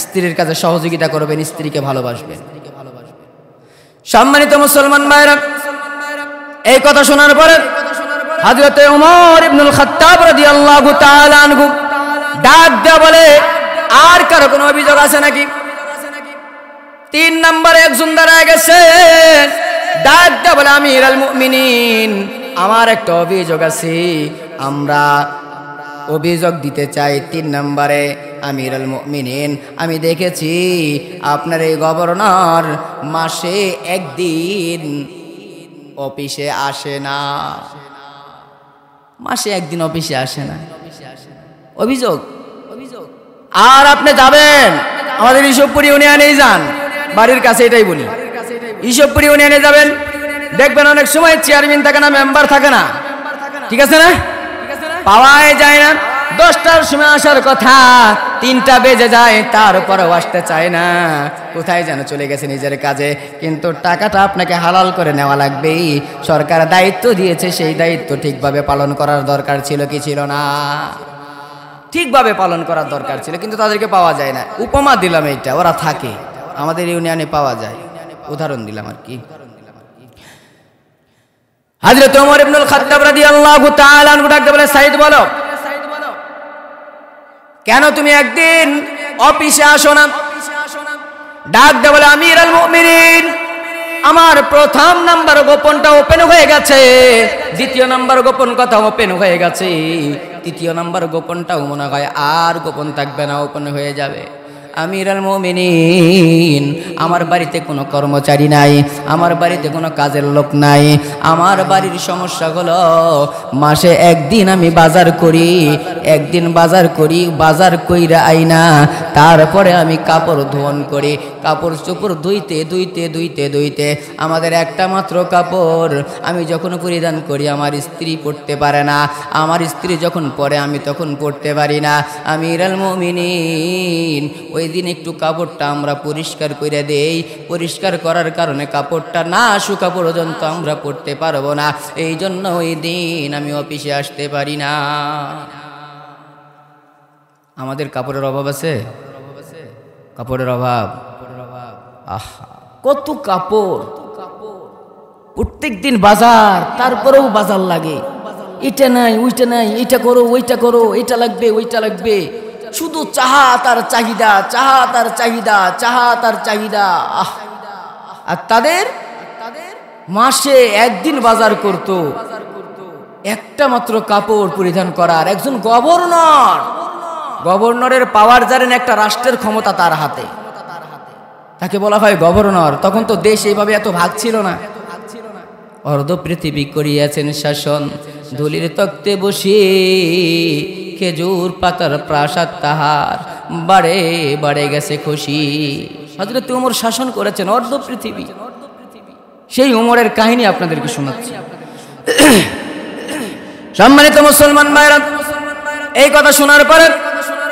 স্ত্রীর কাজে সহযোগিতা করবেন, স্ত্রীকে ভালোবাসবেন। সম্মানিত মুসলমান ভাইরা, এই কথা শোনার পরে হযরত ওমর ইবনুল খাত্তাব রাদিয়াল্লাহু তাআলা আনহু ডাক দিয়ে বলে, আর কারো কোনো অভিযোগ আছে নাকি? 3 নম্বরে একজন দাঁড়ায় গেছে, ডাক দিয়ে বলে, আমিরুল মুমিনিন আমার একটা অভিযোগ আছে, আমরা অভিযোগ দিতে চাই। 3 নম্বরে, আমিরুল মুমিনিন আমি দেখেছি আপনার এই গভর্নর মাসে 1 দিন অফিসে আসে না, মাসে 1 দিন অফিসে আসে না। অভিযোগ। আর আপনি যাবেন আমাদের ইসবপুর ইউনিয়নেই যান, বাড়ির কাছে, এটাই বলি। ইসবপুর ইউনিয়নে যাবেন, দেখবেন অনেক সময় চেয়ারম্যান থাকে না, মেম্বার থাকে না, ঠিক আছে না? পাওয়াই যায় না। 10টার সময় আসার কথা, 3টা বেজে যায়, তারপরেও আসতে চায় না, কোথায় যেন চলে গেছে নিজের কাজে। কিন্তু টাকাটা আপনাকে হালাল করে নেওয়া লাগবেই। সরকার দায়িত্ব দিয়েছে, সেই দায়িত্ব ঠিকভাবে পালন করার দরকার ছিল কি ছিল না? ঠিকভাবে পালন করার দরকার ছিল, কিন্তু তাদেরকে পাওয়া যায় না। উপমা দিলাম এইটা, ওরা থাকে, আমাদের ইউনিয়নে পাওয়া যায়, উদাহরণ দিলাম আর কি। হযরত ওমর ইবনুল খাত্তাব রাদিয়াল্লাহু তাআলা আনহু ডাকতে বলে, সাইদ বলো, কেন তুমি 1 দিন অফিসে আসো না? ডাক দিয়ে বলে, আমিরুল মুমিনিন আমার প্রথম নাম্বার গোপনটা ওপেন হয়ে গেছে, দ্বিতীয় নাম্বার গোপন কথা ওপেন হয়ে গেছে, তৃতীয় নাম্বার গোপনটাও মনে হয় আর গোপন থাকবে না, ওপেন হয়ে যাবে। আমিরুল মুমিনিন, আমার বাড়িতে কোনো কর্মচারী নাই, আমার বাড়িতে কোনো কাজের লোক নাই। আমার বাড়ির সমস্যা হলো মাসে একদিন আমি বাজার করি, একদিন বাজার করি, বাজার কইরা আইনা তারপরে আমি কাপড় ধোয়ন করি। কাপড় চোপড় ধুইতে ধুইতে ধুইতে ধুইতে আমাদের একটা মাত্র কাপড় আমি যখন পরিধান করি আমার স্ত্রী পরতে পারে না, আমার স্ত্রী যখন পরে আমি তখন পরতে পারি না। আমিরুল মুমিনিন, ওই দিন একটু কাপড়টা আমরা পরিষ্কার করে দেই, পরিষ্কার করার কারণে কাপড়টা না শুকা পর্যন্ত আমরা পরতে পারবো না, এই জন্য ওই দিন আমি অফিসে আসতে পারি না। আমাদের কাপড়ের অভাব আছে, কাপড়ের অভাব। আহা, কত কাপড়, প্রত্যেক দিন বাজার, তারপরেও বাজার লাগে, এটা নাই ওইটা নাই, এটা করো ওইটা করো, এটা লাগবে ওইটা লাগবে, শুধু চাহা তার চাহিদা, চাহা তার চাহিদা, চাহা তার চাহিদা। আর তাদের মাসে একদিন বাজার করত, একটা মাত্র কাপড় পরিধান করার। একজন গভর্নর, গভর্নরের পাওয়ার জানেন, একটা রাষ্ট্রের ক্ষমতা তার হাতে, তাকে বলা হয় গভর্নর। তখন তো দেশ এইভাবে এত ভাগ ছিল না। অর্ধ পৃথিবী করিয়াছেন শাসন, ধুলির তক্তে বসিয়ে খেজুর পাতার প্রাসাদ তাহার, বাড়ে বাড়ে গেছে খুশি। হযরত ওমর শাসন করেছেন অর্ধ পৃথিবী। সেই ওমরের কাহিনী আপনাদেরকে শোনাচ্ছি। সম্মানিত মুসলমান ভাইরা, এই কথা শোনার পরে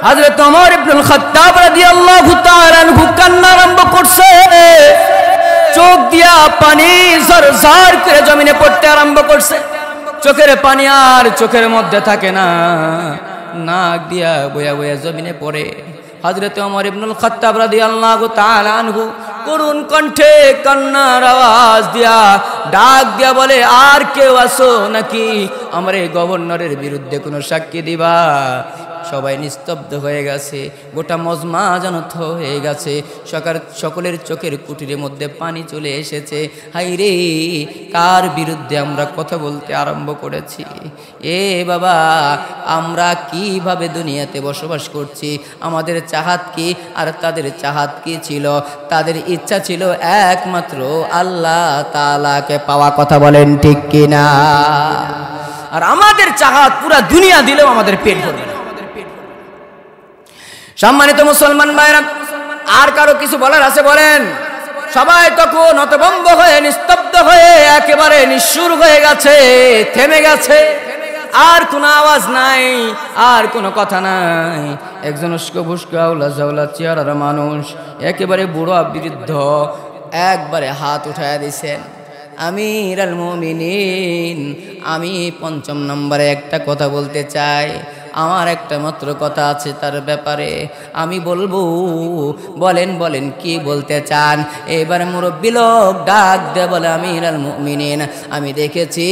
হযরত ওমর ইবনুল খাত্তাব রাদিয়াল্লাহু তাআলা আনহু কান্না আরম্ভ করছে, চোখ দিয়া পানি ঝরঝর করে জমিনে পড়তে আরম্ভ করছে। চোখের পানি আর চোখের মধ্যে থাকে না, নাক দিয়া বয়া বয়া জমিনে পড়ে। হযরত ওমর ইবনুল খাত্তাব রাদিয়াল্লাহু তাআলা আনহু করুণ কণ্ঠে কান্নার আওয়াজ দিয়া ডাক দিয়া বলে, আর কেউ আসো নাকি আমার এই গভর্নরের বিরুদ্ধে কোনো সাক্ষী দিবা? সবাই নিস্তব্ধ হয়ে গেছে, গোটা মজমা জানত হয়ে গেছে। সকলের চোখের কুটিরের মধ্যে পানি চলে এসেছে। হাই রে, কার বিরুদ্ধে আমরা কথা বলতে আরম্ভ করেছি? এ বাবা, আমরা কিভাবে দুনিয়াতে বসবাস করছি? আমাদের চাহাত কি আর তাদের চাহাত কি ছিল? তাদের ইচ্ছা ছিল একমাত্র আল্লাহ তাআলাকে পাওয়া, কথা বলেন ঠিক কিনা? আর আমাদের চাহাত পুরা দুনিয়া দিলেও আমাদের পেট ভরবে না। সম্মানিত মুসলমান ভাইরা, আর কারো কিছু বলার আছে বলেন? সবাই তখন হতভম্ব হয়ে নিস্তব্ধ হয়ে একেবারে নিঃসুর হয়ে গেছে, থেমে গেছে, আর কোনো আওয়াজ নাই, আর কোনো কথা নাই। একজন উস্কো বুস্কো আউলা জাউলা চেহারার মানুষ, একেবারে বুড়ো বৃদ্ধ, একবারে হাত উঠায়া দিছেন। আমিরুল মুমিনিন, আমি ৫ম নম্বরে একটা কথা বলতে চাই। আমার একটা মাত্র কথা আছে তার ব্যাপারে, আমি বলবো। বলেন বলেন কি বলতে চান? এবার মুরব্বী লোক ডাক দে বলে, আমিরুল মুমিনিন, আমি দেখেছি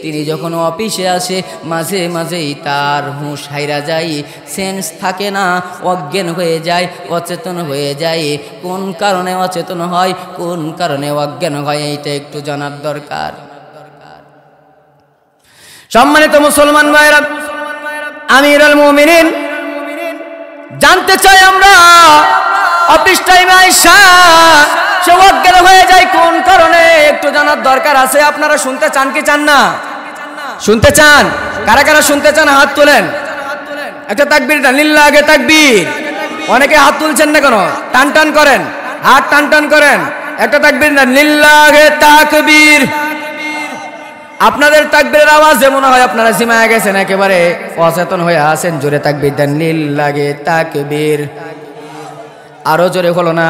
তিনি যখন অফিসে আসে মাঝে মাঝেই তার হুঁশ হাইরা যায়, সেন্স থাকে না, অজ্ঞান হয়ে যায়, অচেতন হয়ে যায়। কোন কারণে অচেতন হয়, কোন কারণে অজ্ঞান হয়, এইটা একটু জানার দরকার। সম্মানিত মুসলমান ভাইরা, আমিরুল মুমিনিন জানতে চাই আমরা, অফিস টাইমে আইসা সে অজ্ঞান হয়ে যায় কোন কারণে, একটু জানার দরকার আছে। আপনারা শুনতে চান কি চান না? শুনতে চান? কারা কারা শুনতে চান হাত তোলেন। একটা তাকবীর দেন, লিল্লাহ আগে তাকবীর। অনেকে হাত তুলছেন না কেন? টান টান করেন, হাত টান টান করেন। একটা তাকবীর দেন, লিল্লাহ আগে তাকবীর। আপনাদের তাকবীরের আওয়াজে মনে হয় আপনারা জিমায়া গেছেন, একেবারে অচেতন হয়ে আছেন। জোরে তাকবীর দেন, লিল্লাহে তাকবীর। আরো জোরে হলো না?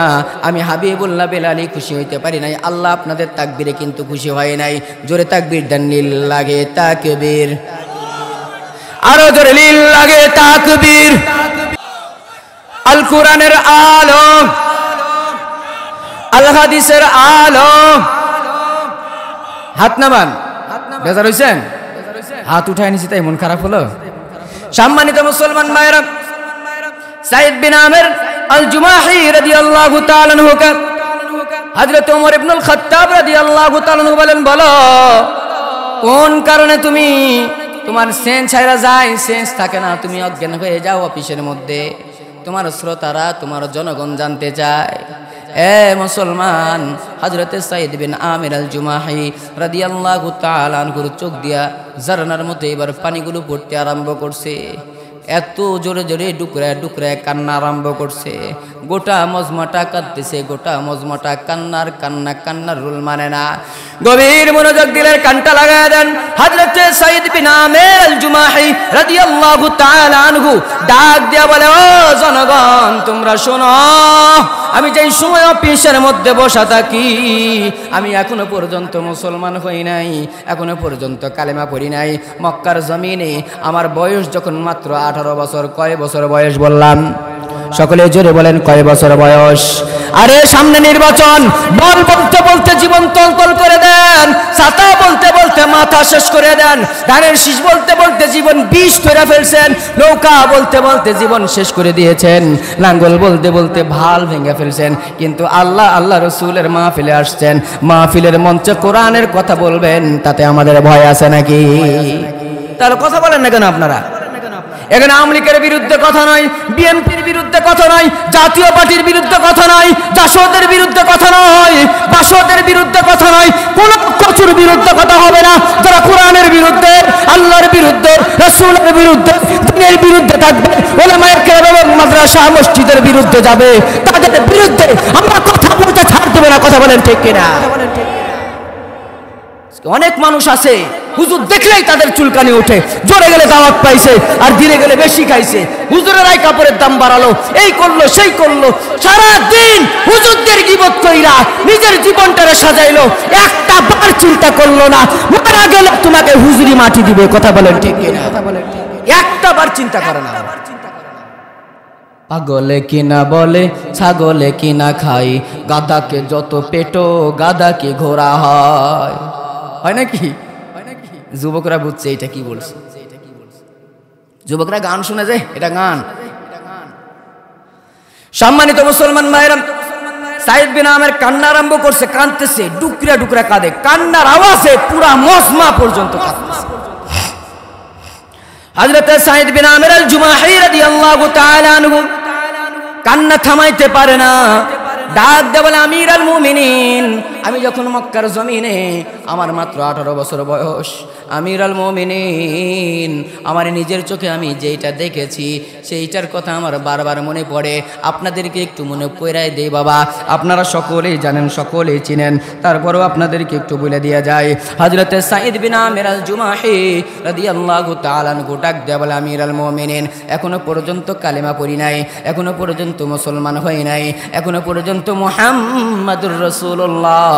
আমি হাবিবুল্লাহ বেলালি খুশি হইতে পারি নাই, আল্লাহ আপনাদের তাকবীরে কিন্তু খুশি হয় নাই। জোরে তাকবীর দেন, লিল্লাহে তাকবীর। আরো জোরে, লিল্লাহে তাকবীর। আল কোরআনের আলো, আল হাদিসের আলো। হাত নামান। বেজার হইছেন? হাত উঠায় নিছি তাই মন খারাপ হলো? সম্মানিত মুসলমান ভাইরা, সাইদ বিন আমির আল জুমাহি রাদিয়াল্লাহু তাআলা আনহু হযরত ওমর ইবনুল খাত্তাব রাদিয়াল্লাহু তাআলা বলেন, বলো কোন কারণে তুমি তোমার সেন্স ছাইরা যায়, সেন্স থাকে না, তুমি অজ্ঞান হয়ে যাও অফিসের মধ্যে। তোমার শ্রোতারা, তোমার জনগণ জানতে চায়, এ মুসলমান, হযরত সাঈদ বিন আমির আল জুমাহি রাদিয়াল্লাহু তাআলা আনহুর চোখ দিয়া ঝরনার মতো এবার পানিগুলো পড়তে আরম্ভ করছে। এত জোরে জোরে ডুকরায় ডুকরায় কান্না আরম্ভ করছে। গোটা মজমাটা কাঁদতেছে, গোটা মজমাটা কান্নার কান্না, কান্নার রুল মানে না। গভীর মনোযোগ দিলের কানটা লাগায় দেন। হযরত সাঈদ বিন আমির আল জুমাহি রাদিয়াল্লাহু তাআলা আনহু ডাক দিয়া বলে, ও জনগণ তোমরা শোনো, আমি যেই সময় অফিসের মধ্যে বসা থাকি, আমি এখনো পর্যন্ত মুসলমান হই নাই, এখনো পর্যন্ত কালেমা পড়ি নাই। মক্কার জমিনে আমার বয়স যখন মাত্র 18 বছর। কয় বছর বয়স বললাম? সকলে জোরে বলেন, কয় বছর বয়স? আরে সামনে নির্বাচন, বল বলতে বলতে জীবন তলতল করে দেন, ছাতা বলতে বলতে মাথা শেষ করে দেন, ধানের শীষ বলতে বলতে জীবন বিষ করে ফেলছেন, নৌকা বলতে বলতে জীবন শেষ করে দিয়েছেন, লাঙ্গল বলতে বলতে ভাল ভেঙে ফেলছেন। কিন্তু আল্লাহ রসুলের মাহফিলে আসছেন, মাহফিলের মঞ্চে কোরআনের কথা বলবেন, তাতে আমাদের ভয় আছে নাকি? তাহলে কথা বলেন না কেন আপনারা? এখানে আওয়ামী লীগের বিরুদ্ধে কথা নয়, বিএনপির বিরুদ্ধে কথা নয়, জাতীয় পার্টির বিরুদ্ধে কথা নয়, জাসদের বিরুদ্ধে কথা নয়, বাসদের বিরুদ্ধে কথা নয়, কোন কচুর বিরুদ্ধে কথা হবে না। যারা কোরআনের বিরুদ্ধে, আল্লাহর বিরুদ্ধে, রাসূলের বিরুদ্ধে, দ্বীনের বিরুদ্ধে থাকবে, উলামায়ে কেরাম এবং মাদ্রাসা মসজিদের বিরুদ্ধে যাবে, তাদের বিরুদ্ধে আমরা কথা বলতে ছাড় দেব না। কথা বলেন ঠিক কিনা? অনেক মানুষ আছে হুজুর দেখলেই তাদের চুলকানি ওঠে, জোরে গেলে দাওয়াত পাইছে আর ধীরে গেলে বেশি খাইছে, হুজুরের আই কাপড়ের দাম বাড়ালো, এই করলো সেই করলো, সারা দিন হুজুরদের গীবত কইরা নিজের জীবনটারে সাজাইলো, একটা বার চিন্তা করলো না মারা গেলে তোমাকে হুজুরি মাটি দিবে। কথা বলেন ঠিক কিনা? একটা বার চিন্তা করে না। পাগলে কিনা বলে ছাগলে কিনা খাই, গাদাকে যত পেটো গাদাকে ঘোরা হয়। হয় নাকি? যুবকরা বুঝছে এটা কি বলছে। যুবকরা গান শুনে যায়, এটা গান। সম্মানিত মুসলমান ভাইরা, সাঈদ বিন আমির কান্না আরম্ভ করছে, কাঁদতেছে, ডুকরা ডুকরা কাঁদে, কান্নার আওয়াজে পুরা মজমা পর্যন্ত কাঁদতেছে। হযরত সাঈদ বিন আমির আল জুমাহি রাদিয়াল্লাহু তাআলা আনহু কান্না থামাইতে পারে না, ডাক দিয়ে বলে, আমির আল মুমিনিন, আমি যখন মক্কার জমিনে, আমার মাত্র 18 বছর বয়স, আমির আল মুমিনিন, আমার নিজের চোখে আমি যেইটা দেখেছি সেইটার কথা আমার বারবার মনে পড়ে। আপনাদেরকে একটু মনে কইরাই দেই বাবা, আপনারা সকলেই জানেন, সকলেই চিনেন, তারপরেও আপনাদেরকে একটু বলে দেওয়া যায়। হযরত সাঈদ বিন আমির আল জুমাহি রাদিয়াল্লাহু তাআলা আনহু ডাক দিয়ে বলে, আমির আল মুমিনিন, এখনো পর্যন্ত কালেমা পড়ি নাই, এখনো পর্যন্ত মুসলমান হই নাই, এখনো পর্যন্ত মুহাম্মাদুর রাসূলুল্লাহ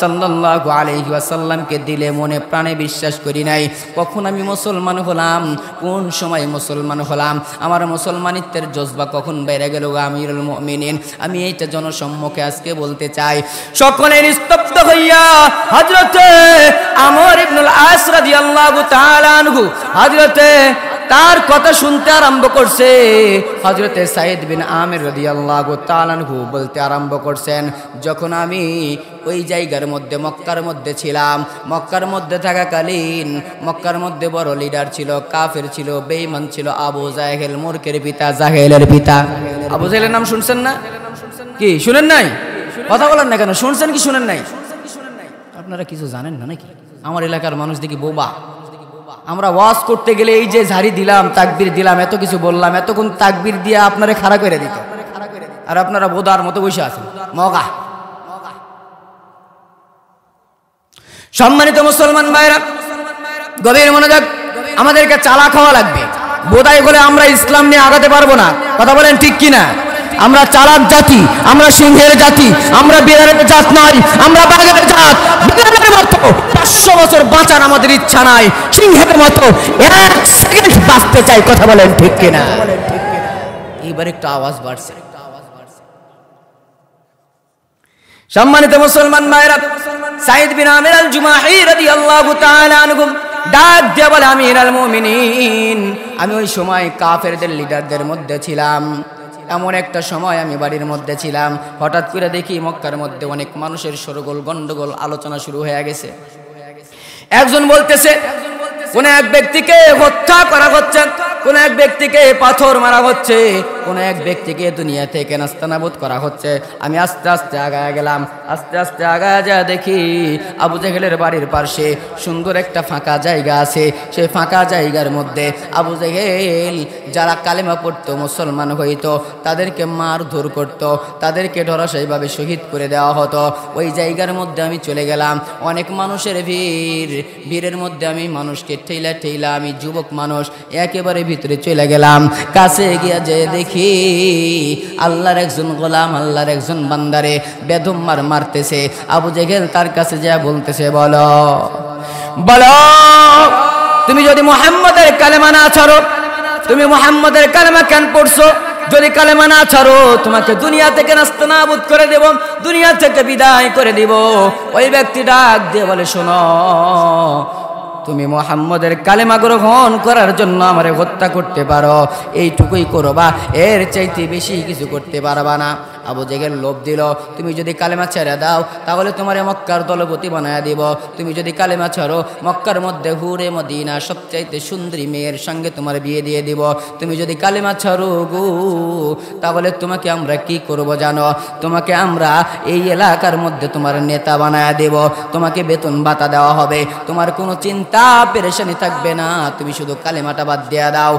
সাল্লাল্লাহু আলাইহি ওয়াসাল্লামকে দিলে মনে প্রাণে বিশ্বাস করি নাই। কখন আমি মুসলমান হলাম, কোন সময় মুসলমান হলাম, আমার মুসলমানিত্বের জজবা কখন বেড়ে গেল আমিরুল মুমিনিন, আমি এইটা জনসম্মুখে আজকে বলতে চাই। সকলের স্তব্ধ হইয়া হযরতে আমর ইবনুল আস রাদিয়াল্লাহু তাআলা আনহু হযরতে তার কথা শুনতে আরম্ভ করছে। হযরতে সাঈদ বিন আমির রাদিয়াল্লাহু তাআলা আনহু বলতে আরম্ভ করছেন, যখন আমি ওই জায়গার মধ্যে মক্কার মধ্যে ছিলাম, মক্কার মধ্যে থাকাকালীন মক্কার মধ্যে বড় লিডার ছিল, কাফের ছিল, বেঈমান ছিল আবু জাহেল, মূর্খের পিতা, জাহেলের পিতা। আবু জাহেলের নাম শুনছেন না? কি শুনেন নাই? কথা বলেন না কেন? শুনছেন কি শুনেন নাই? আপনারা কিছু জানেন না নাকি? আমার এলাকার মানুষ দেখি বোবা। আমরা ওয়াজ করতে গেলে এই যে ঝাড়ি দিলাম, তাকবীর দিলাম, এত কিছু বললাম, এতক্ষণ তাকবীর দিয়ে আপনারে খাড়া করে দিত, আর আপনারা বোদার মতো বসে আছেন মগা। সম্মানিত মুসলমান ভাইরা, গভীর মনোযোগ, আমাদেরকে চালাক হওয়া লাগবে। বোধাই হলে আমরা ইসলাম নিয়ে আগাতে পারবো না। কথা বলেন ঠিক কিনা? আমরা চালাক জাতি, আমরা সিংহের জাতি, আমরা বিড়ালের জাত নয়, আমরা বাঘের জাত। বিড়ালের মতো 500 বছর বাঁচার আমাদের ইচ্ছা নাই, সিংহের মতো 1 সেকেন্ড বাঁচতে চাই। কথা বলেন ঠিক কিনা? এইবার একটু আওয়াজ বাড়ছে। সম্মানিত মুসলমান ভাইরা, সাঈদ বিন আমির আল জুমাহি রাদিয়াল্লাহু তাআলা আনহু ডাক দিয়ে বলে, আমির আল মুমিনিন, আমি ওই সময় কাফেরদের লিডারদের মধ্যে ছিলাম। এমন একটা সময় আমি বাড়ির মধ্যে ছিলাম, হঠাৎ করে দেখি মক্কার মধ্যে অনেক মানুষের শোরগোল গন্ডগোল আলোচনা শুরু হয়ে গেছে। একজন বলতেছে কোন এক ব্যক্তিকে হত্যা করা হচ্ছে, কোন এক ব্যক্তিকে পাথর মারা হচ্ছে, কোন এক ব্যক্তিকে দুনিয়া থেকে নাস্তানাবুদ করা হচ্ছে। আমি আস্তে আস্তে আগায় গেলাম, আস্তে আস্তে আগায় যা দেখি আবু জেহেলের বাড়ির পাশে সুন্দর একটা ফাঁকা জায়গা আছে। সেই ফাঁকা জায়গার মধ্যে আবু জেহেল যারা কালেমা পড়তো, মুসলমান হইতো, তাদেরকে মারধর করতো, তাদেরকে ধরাশায়ীভাবে শহীদ করে দেওয়া হতো। ওই জায়গার মধ্যে আমি চলে গেলাম, অনেক মানুষের ভিড়, ভিড়ের মধ্যে আমি মানুষকে ঠেলা ঠেলা, আমি যুবক মানুষ, একেবারে ভিতরে চলে গেলাম। কাছে গিয়া যে দেখি আল্লাহর একজন গোলাম, আল্লাহর একজন বান্দারে বেদম মারতেছে। আবু জেহেল তার কাছে যা বলতেছে, বলো বলো তুমি যদি মুহাম্মদের কালেমা না ছাড়ো, তুমি মুহাম্মদের কালেমা কেন পড়ছো? যদি কালেমা না ছাড়ো তোমাকে দুনিয়া থেকে নাস্তানাবুদ করে দেব, দুনিয়া থেকে বিদায় করে দিব। ওই ব্যক্তি ডাক দিয়ে বলে, শোনো, তুমি মুহাম্মদের কালেমা গ্রহণ করার জন্য আমারে হত্যা করতে পারো, এইটুকুই করবা, এর চাইতে বেশি কিছু করতে পারবা না। আবু জেহেল লোভ দিল, তুমি যদি কালেমা ছেড়ে দাও তাহলে তোমার মক্কার দলপতি বানায় দিব, তুমি যদি কালেমা ছাড়ো মক্কার মধ্যে হুরে মদিনা সবচাইতে সুন্দরী মেয়ের সঙ্গে তোমার বিয়ে দিয়ে দিব, তুমি যদি কালেমা ছাড়ো গো তাহলে তোমাকে আমরা কি করব জানো? তোমাকে আমরা এই এলাকার মধ্যে তোমার নেতা বানায় দেব, তোমাকে বেতন ভাতা দেওয়া হবে, তোমার কোনো চিন্তা পেরেশানি থাকবে না, তুমি শুধু কালেমাটা বাদ দিয়ে দাও।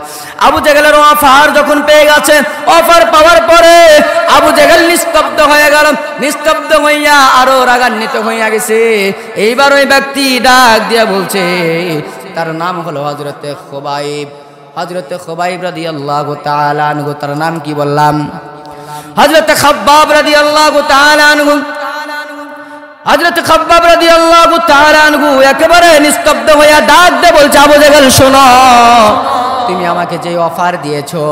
আবু জেহেলের অফার যখন পেয়ে গেছে, অফার পাওয়ার পরে আবু জেহেল নিস্তব্ধ হয়ে গেল, নিস্তব্ধ হইয়া আরো রাগান্বিত হইয়া গেছে। এইবার ওই ব্যক্তি ডাক দিয়া বলছে, তার নাম হলো হযরতে খুবাইব, হযরতে খুবাইব রাদিয়াল্লাহু তাআলা আনহু। তার নাম কি বললাম? হযরতে খাব্বাব রাদিয়াল্লাহু তাআলা আনহু। হযরতে খাব্বাব রাদিয়াল্লাহু তাআলা আনহু একেবারে নিস্তব্ধ হইয়া ডাক দিয়ে বলছে, আবু জেহেল শোনো, তুমি আমাকে যে অফার দিয়েছো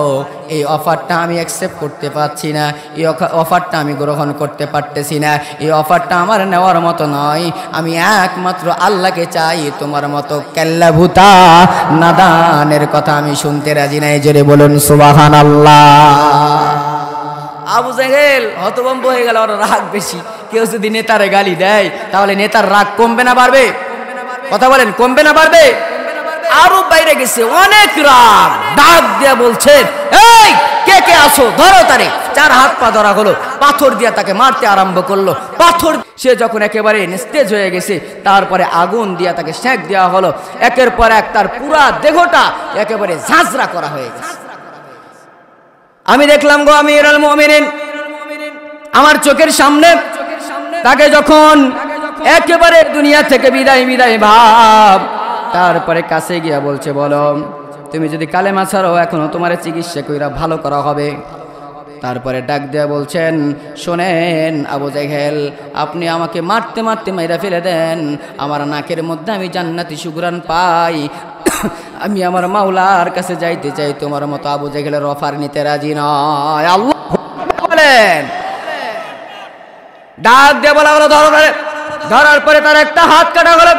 এই অফারটা আমি অ্যাকসেপ্ট করতে পারছি না, এই অফারটা আমি গ্রহণ করতে পারতেছি না, এই অফারটা আমার নেওয়ার মতো নয়। আমি একমাত্র আল্লাহকে চাই, তোমার মতো কেল্লাভূতা নাদানের কথা আমি শুনতে রাজি নাই। জোরে বলুন সুবহানাল্লাহ। আবু জেহেল হতভম্ব হয়ে গেল, ওর রাগ বেশি। কেউ যদি নেতারে গালি দেয় তাহলে নেতার রাগ কমবে না বাড়বে? কথা বলেন, কমবে না বাড়বে? আরো বাইরে গেছে, অনেক রাগ, ডাক দিয়া বলছে, এই কে কে আসো, ধরো তারে। চার হাত পা ধরা হলো, পাথর দিয়া তাকে মারতে আরম্ভ করলো। পাথর সে যখন একেবারে নিস্তেজ হয়ে গেছে, তারপরে আগুন দিয়া তাকে সেঁক দেওয়া হলো। একের পর এক তার পুরা দেহটা একেবারে ঝাঁঝরা করা হয়ে গেছে। আমি দেখলাম গো আমিরুল মুমিনিন, আমার চোখের সামনে তাকে যখন একেবারে দুনিয়া থেকে বিদায় বিদায় ভাব, তারপরে কাছে গিয়া বলছে, বলো তুমি যদি কালেমা ছাড়ো এখনো তোমার চিকিৎসা কইরা ভালো করা হবে। তারপরে ডাক দেয়া বলছেন, শোনেন আবু জেহেল, আপনি আমাকে মারতে মারতে মাইরা ফেলে দেন, আমার নাকের মধ্যে আমি জান্নাতি সুঘ্রাণ পাই, আমি আমার মাওলার কাছে যাইতে চাই, তোমার মতো আবু জেহেলের অফার নিতে রাজি নয়। আল্লাহ বলেন। ডাক দিয়ে বলা হলো, ধরো। ধরার পরে তার একটা হাত কাটা হলো,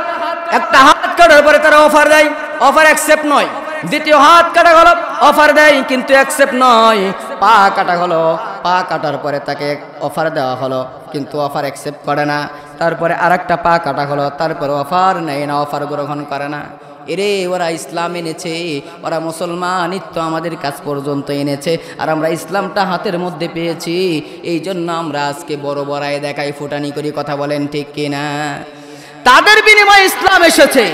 একটা হাত কাটার পরে তারা অফার দেয়, অফার অ্যাকসেপ্ট নয়। দ্বিতীয় হাত কাটা হলো, অফার দেয় কিন্তু অ্যাকসেপ্ট নয়। পা কাটা হলো, পা কাটার পরে তাকে অফার দেওয়া হলো কিন্তু অফার অ্যাকসেপ্ট করে না। তারপরে আরেকটা পা কাটা হলো, তারপরে অফার নেয় না, অফার গ্রহণ করে না। এরে ওরা ইসলাম এনেছে, ওরা মুসলমানিত্ব আমাদের কাছ পর্যন্ত এনেছে, আর আমরা ইসলামটা হাতের মধ্যে পেয়েছি। এই জন্য আমরা আজকে বড় বড়াই দেখাই, ফুটানি করি। কথা বলেন ঠিক কিনা? তাদের বিনিময়ে ইসলাম এসেছে,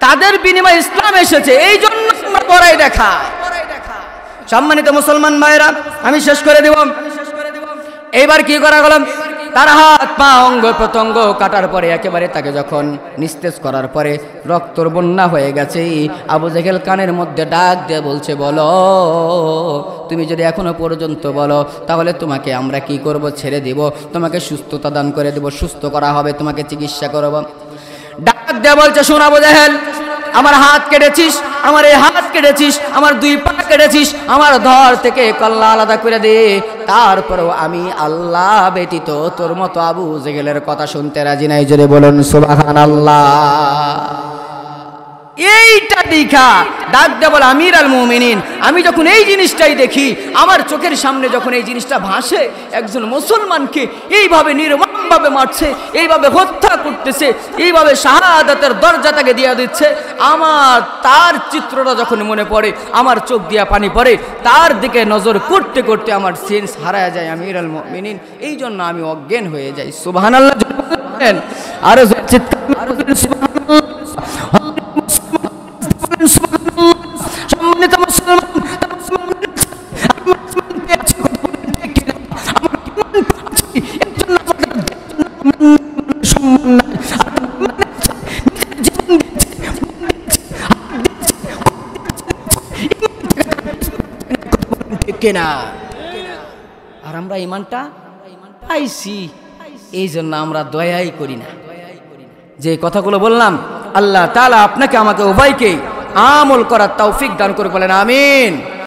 তাদের বিনিময়ে ইসলাম এসেছে, এই জন্য আমরা বড়াই দেখা। সম্মানিত মুসলমান ভাইরা, আমি শেষ করে দেব। এইবার কি করা গেল, তার হাত পা অঙ্গ প্রত্যঙ্গ কাটার পরে একেবারে তাকে যখন নিস্তেজ করার পরে রক্তর বন্যা হয়ে গেছে, আবু জেহেল কানের মধ্যে ডাক দিয়ে বলছে, বলো তুমি যদি এখনো পর্যন্ত বলো তাহলে তোমাকে আমরা কি করব, ছেড়ে দিব, তোমাকে সুস্থতা দান করে দেব, সুস্থ করা হবে, তোমাকে চিকিৎসা করব। ডাক দিয়ে বলছে, শোন আবু জেহেল, আমার হাত কেটেছিস, আমার এই হাত কেটেছিস, আমার দুই পা কেটেছিস, আমার ধর থেকে কল্লা আলাদা করে দে, তারপরেও আমি আল্লাহ ব্যতীত তোর মতো আবু জেহেলের কথা শুনতে রাজি নাই। জোরে বলুন সুবহানাল্লাহ। এইটা দেখা ডাক দেয়া বলে আমির আল মুমিনিন, আমি যখন এই জিনিসটাই দেখি, আমার চোখের সামনে যখন এই জিনিসটা ভাসে, একজন মুসলমানকে এইভাবে নির্মমভাবে মারছে, এইভাবে হত্যা করতেছে, এইভাবে শাহাদাতের দরজা তাকে দিয়ে দিচ্ছে, আমার তার চিত্রটা যখন মনে পড়ে, আমার চোখ দিয়া পানি পড়ে, তার দিকে নজর করতে করতে আমার সেন্স হারায় যায় আমির আল মুমিনিন। এই জন্য আমি অজ্ঞান হয়ে যাই। সুবহানাল্লাহ। আরো চিৎকার সুবহানাল্লাহ। সম্মানিত মুসলমান, কেনা আর আমরা ইমানটা পাইছি, এই জন্য আমরা দয়াই করি না। যে কথাগুলো বললাম, আল্লাহ তাআলা আপনাকে আমাকে উভয়কে আমল করার তৌফিক দান করে, বলেন আমিন।